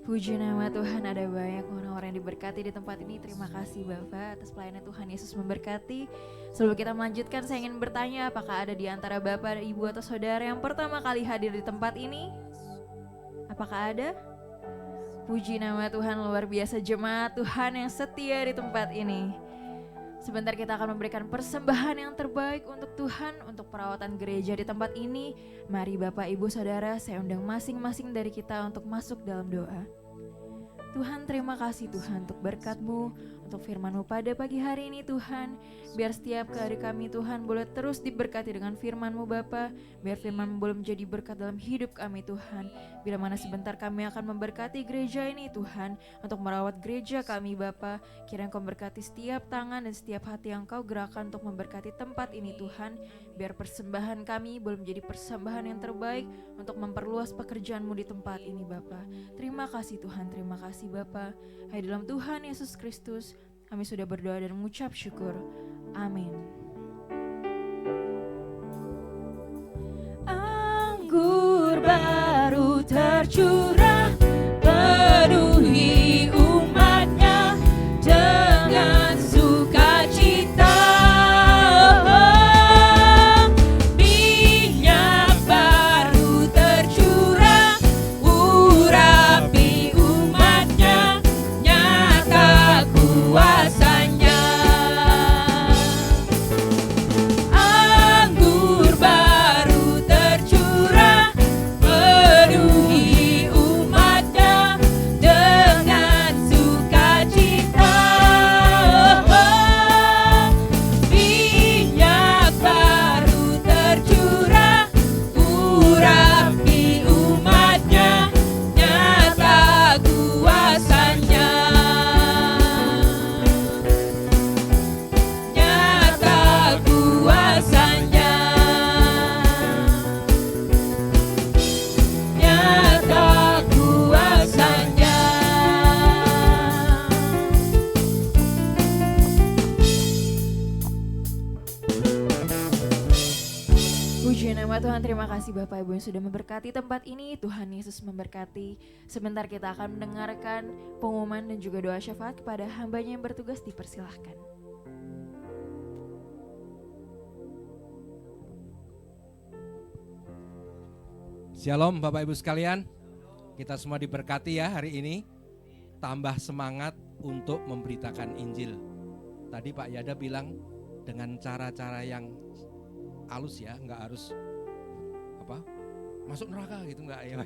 Puji nama Tuhan, ada banyak orang-orang yang diberkati di tempat ini. Terima kasih Bapak atas pelayanan Tuhan Yesus memberkati. Sebelum kita melanjutkan, saya ingin bertanya, apakah ada di antara Bapak, Ibu atau Saudara yang pertama kali hadir di tempat ini? Apakah ada? Puji nama Tuhan, luar biasa jemaat Tuhan yang setia di tempat ini. Sebentar kita akan memberikan persembahan yang terbaik untuk Tuhan, untuk perawatan gereja di tempat ini. Mari Bapak, Ibu, Saudara, saya undang masing-masing dari kita untuk masuk dalam doa. Tuhan, terima kasih Tuhan untuk berkat-Mu, untuk firman-Mu pada pagi hari ini Tuhan. Biar setiap hari kami Tuhan boleh terus diberkati dengan firman-Mu Bapa. Biar firman-Mu boleh menjadi berkat dalam hidup kami Tuhan. Bila mana sebentar kami akan memberkati gereja ini Tuhan, untuk merawat gereja kami Bapa. Kiranya Engkau berkati setiap tangan dan setiap hati yang Engkau gerakan untuk memberkati tempat ini Tuhan. Biar persembahan kami boleh menjadi persembahan yang terbaik untuk memperluas pekerjaan-Mu di tempat ini Bapa. Terima kasih Tuhan, terima kasih Bapa. Hai dalam Tuhan Yesus Kristus, kami sudah berdoa dan mengucap syukur. Amin. Anggur baru tercurah, penuhi umatnya dengan sukacita. Minyak baru tercurah, urapi umatnya, nyata kuasanya. Anggur baru tercurah, penuhi umatnya dengan sukacita. Minyak baru tercurah, urapi umatnya, nyata kuasanya. Nyata kuasanya. Nyata kuasanya. Puji nama Tuhan, terima kasih Bapak Ibu yang sudah memberkati tempat ini. Tuhan Yesus memberkati. Sebentar kita akan mendengarkan pengumuman dan juga doa syafaat kepada hambanya yang bertugas, dipersilahkan. Shalom Bapak Ibu sekalian, kita semua diberkati ya hari ini. Tambah semangat untuk memberitakan Injil. Tadi Pak Yada bilang dengan cara-cara yang halus ya, nggak harus masuk neraka gitu enggak ya.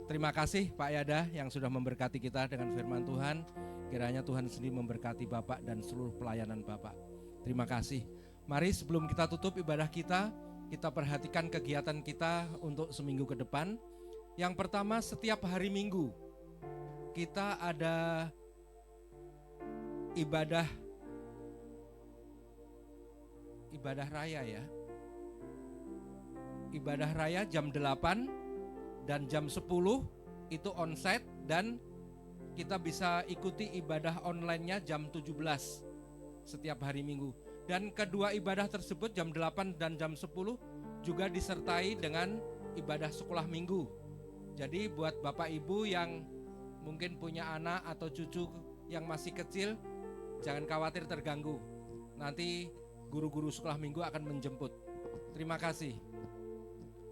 Terima kasih Pak Yada yang sudah memberkati kita dengan firman Tuhan. Kiranya Tuhan sendiri memberkati Bapak dan seluruh pelayanan Bapak. Terima kasih. Mari sebelum kita tutup ibadah kita perhatikan kegiatan kita untuk seminggu ke depan. Yang pertama, setiap hari Minggu kita ada ibadah raya ya. Ibadah raya jam 8 dan jam 10 itu onsite, dan kita bisa ikuti ibadah online-nya jam 17 setiap hari Minggu. Dan kedua ibadah tersebut jam 8 dan jam 10 juga disertai dengan ibadah sekolah minggu. Jadi buat Bapak Ibu yang mungkin punya anak atau cucu yang masih kecil, jangan khawatir terganggu. Nanti guru-guru sekolah minggu akan menjemput. Terima kasih.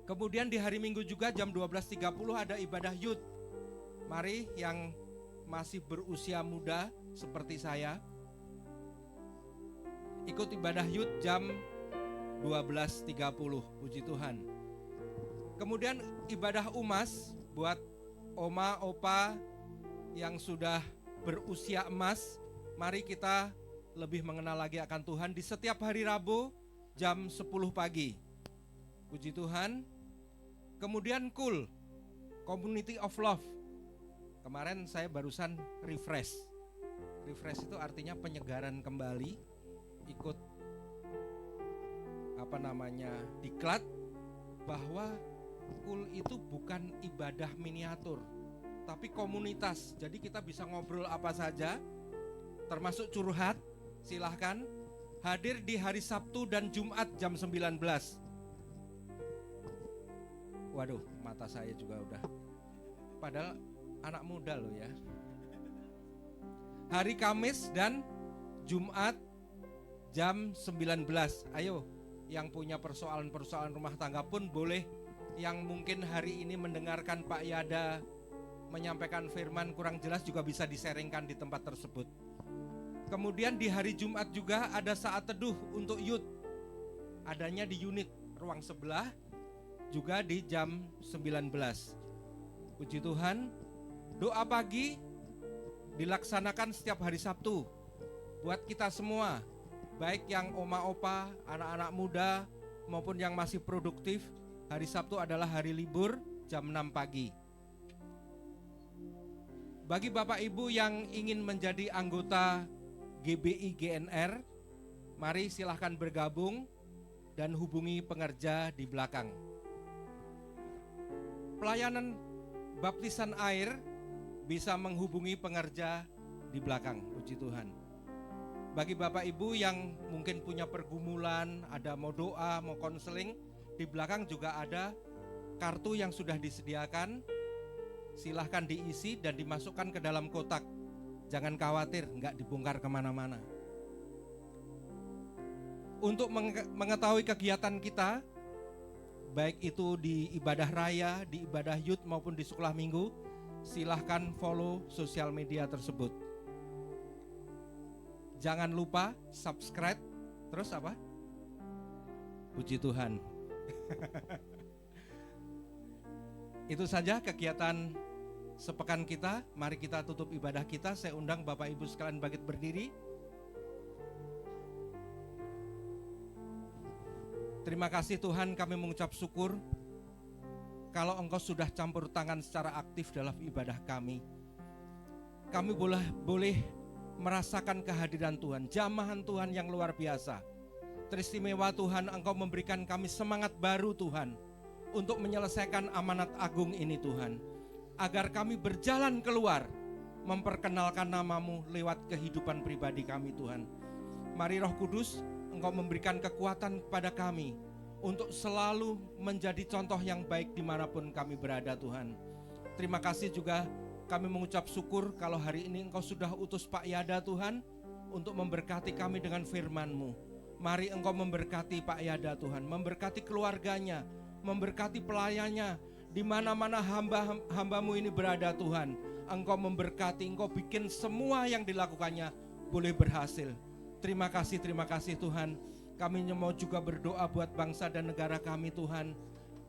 Kemudian di hari Minggu juga jam 12.30 ada ibadah youth. Mari yang masih berusia muda seperti saya ikut ibadah youth jam 12.30. Puji Tuhan. Kemudian ibadah umas buat oma, opa yang sudah berusia emas. Mari kita lebih mengenal lagi akan Tuhan di setiap hari Rabu jam 10 pagi. Puji Tuhan. Kemudian Community of Love. Kemarin saya barusan refresh. Refresh itu artinya penyegaran kembali. Ikut diklat bahwa itu bukan ibadah miniatur, tapi komunitas. Jadi kita bisa ngobrol apa saja, termasuk curhat. Silahkan hadir di hari Sabtu dan Jumat jam 19. Waduh, mata saya juga udah. Padahal anak muda loh ya. Hari Kamis dan Jumat jam 19. Ayo, yang punya persoalan-persoalan rumah tangga pun boleh. Yang mungkin hari ini mendengarkan Pak Yada menyampaikan firman kurang jelas juga bisa diseringkan di tempat tersebut. Kemudian di hari Jumat juga ada saat teduh untuk youth. Adanya di unit ruang sebelah, juga di jam 19. Puji Tuhan. Doa pagi dilaksanakan setiap hari Sabtu buat kita semua, baik yang oma opa, anak-anak muda maupun yang masih produktif. Hari Sabtu adalah hari libur jam 6 pagi. Bagi Bapak Ibu yang ingin menjadi anggota GBI GNR, mari silahkan bergabung dan hubungi pengerja di belakang. Pelayanan baptisan air bisa menghubungi pengerja di belakang. Puji Tuhan. Bagi Bapak Ibu yang mungkin punya pergumulan, ada mau doa, mau konseling, di belakang juga ada kartu yang sudah disediakan. Silahkan diisi dan dimasukkan ke dalam kotak. Jangan khawatir, enggak dibongkar kemana-mana. Untuk mengetahui kegiatan kita, baik itu di ibadah raya, di ibadah youth maupun di sekolah minggu, silahkan follow sosial media tersebut. Jangan lupa subscribe. Terus apa? Puji Tuhan. Itu saja kegiatan sepekan kita. Mari kita tutup ibadah kita. Saya undang Bapak Ibu sekalian bangkit berdiri. Terima kasih Tuhan, kami mengucap syukur kalau Engkau sudah campur tangan secara aktif dalam ibadah kami. Kami boleh merasakan kehadiran Tuhan, jamahan Tuhan yang luar biasa. Teristimewa Tuhan, Engkau memberikan kami semangat baru Tuhan untuk menyelesaikan amanat agung ini Tuhan. Agar kami berjalan keluar memperkenalkan nama-Mu lewat kehidupan pribadi kami Tuhan. Mari Roh Kudus, Engkau memberikan kekuatan kepada kami untuk selalu menjadi contoh yang baik dimanapun kami berada Tuhan. Terima kasih juga kami mengucap syukur kalau hari ini Engkau sudah utus Pak Yada Tuhan untuk memberkati kami dengan firman-Mu. Mari Engkau memberkati Pak Yada Tuhan, memberkati keluarganya, memberkati pelayannya, di mana-mana hamba-Mu ini berada Tuhan. Engkau memberkati, Engkau bikin semua yang dilakukannya boleh berhasil. Terima kasih Tuhan. Kami mau juga berdoa buat bangsa dan negara kami Tuhan.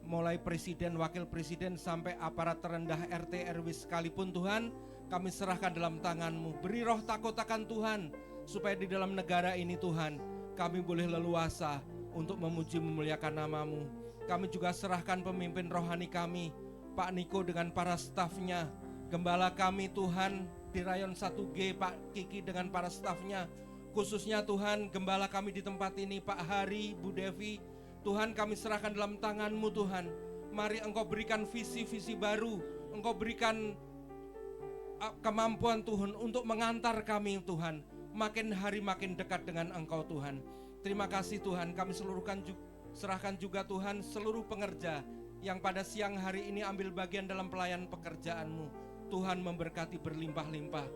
mulai presiden, wakil presiden sampai aparat terendah RT RW sekalipun Tuhan, kami serahkan dalam tangan-Mu. Beri roh takut akan Tuhan, supaya di dalam negara ini Tuhan, kami boleh leluasa untuk memuji memuliakan nama-Mu. Kami juga serahkan pemimpin rohani kami, Pak Niko dengan para stafnya, gembala kami Tuhan di rayon 1G, Pak Kiki dengan para stafnya, khususnya Tuhan gembala kami di tempat ini, Pak Hari, Bu Devi. Tuhan, kami serahkan dalam tangan-Mu Tuhan. Mari Engkau berikan visi-visi baru, Engkau berikan kemampuan Tuhan untuk mengantar kami Tuhan, makin hari makin dekat dengan Engkau Tuhan. Terima kasih Tuhan, kami serahkan juga Tuhan seluruh pengerja yang pada siang hari ini ambil bagian dalam pelayan pekerjaan-Mu. Tuhan memberkati berlimpah-limpah.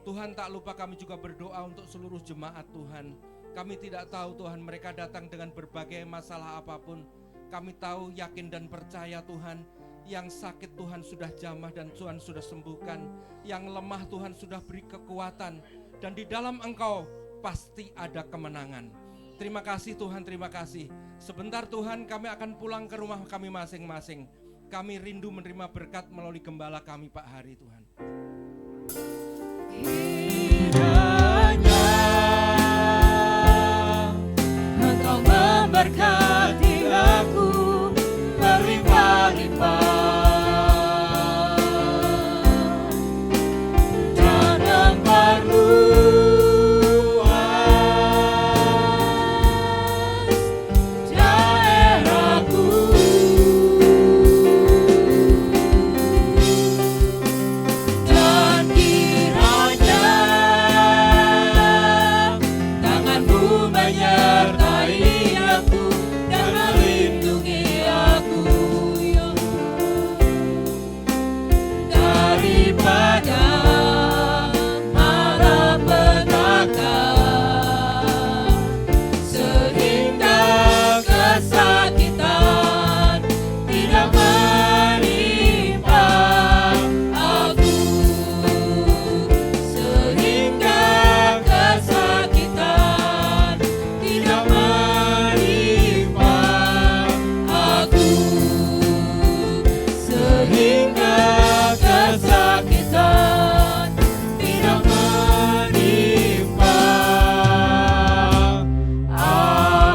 Tuhan, tak lupa kami juga berdoa untuk seluruh jemaat Tuhan. Kami tidak tahu Tuhan, mereka datang dengan berbagai masalah apapun. Kami tahu, yakin dan percaya Tuhan, yang sakit Tuhan sudah jamah dan Tuhan sudah sembuhkan. Yang lemah Tuhan sudah beri kekuatan. Dan di dalam Engkau pasti ada kemenangan. Terima kasih Tuhan, terima kasih. Sebentar Tuhan, kami akan pulang ke rumah kami masing-masing. Kami rindu menerima berkat melalui gembala kami Pak Hari Tuhan. Engkau memberkati aku berlimpah-limpah, dan memperluas daerahku, dan kiranya tangan-Mu menyertai aku dan melindungi aku, ya Allah, daripada malapetaka, sehingga kesakitan tidak menimpa aku, sehingga kesakitan tidak menimpa aku, sehingga kesakitan tidak menimpa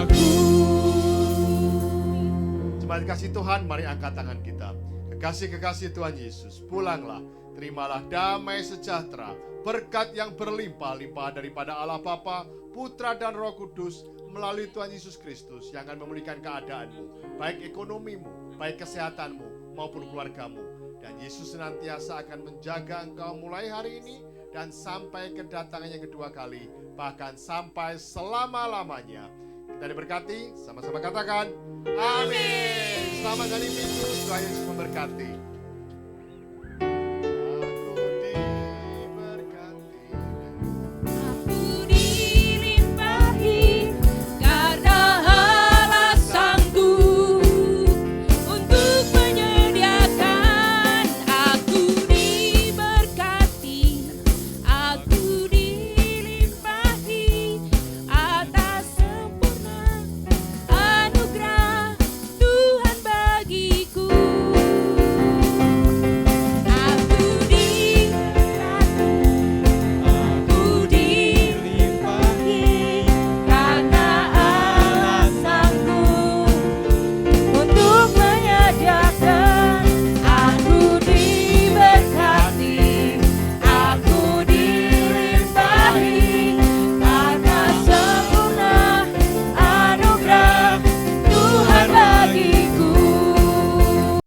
aku. Jemaat kasih Tuhan, mari angkat tangan kita. Kekasih-kekasih Tuhan Yesus, pulanglah, terimalah damai sejahtera, berkat yang berlimpah-limpah daripada Allah Bapa, Putra dan Roh Kudus melalui Tuhan Yesus Kristus yang akan memulihkan keadaanmu, baik ekonomimu, baik kesehatanmu maupun keluargamu. Dan Yesus senantiasa akan menjaga engkau mulai hari ini dan sampai kedatangan yang kedua kali, bahkan sampai selama-lamanya. Kita diberkati, sama-sama katakan amin. Selamat hari Minggu, Tuhan Yesus memberkati.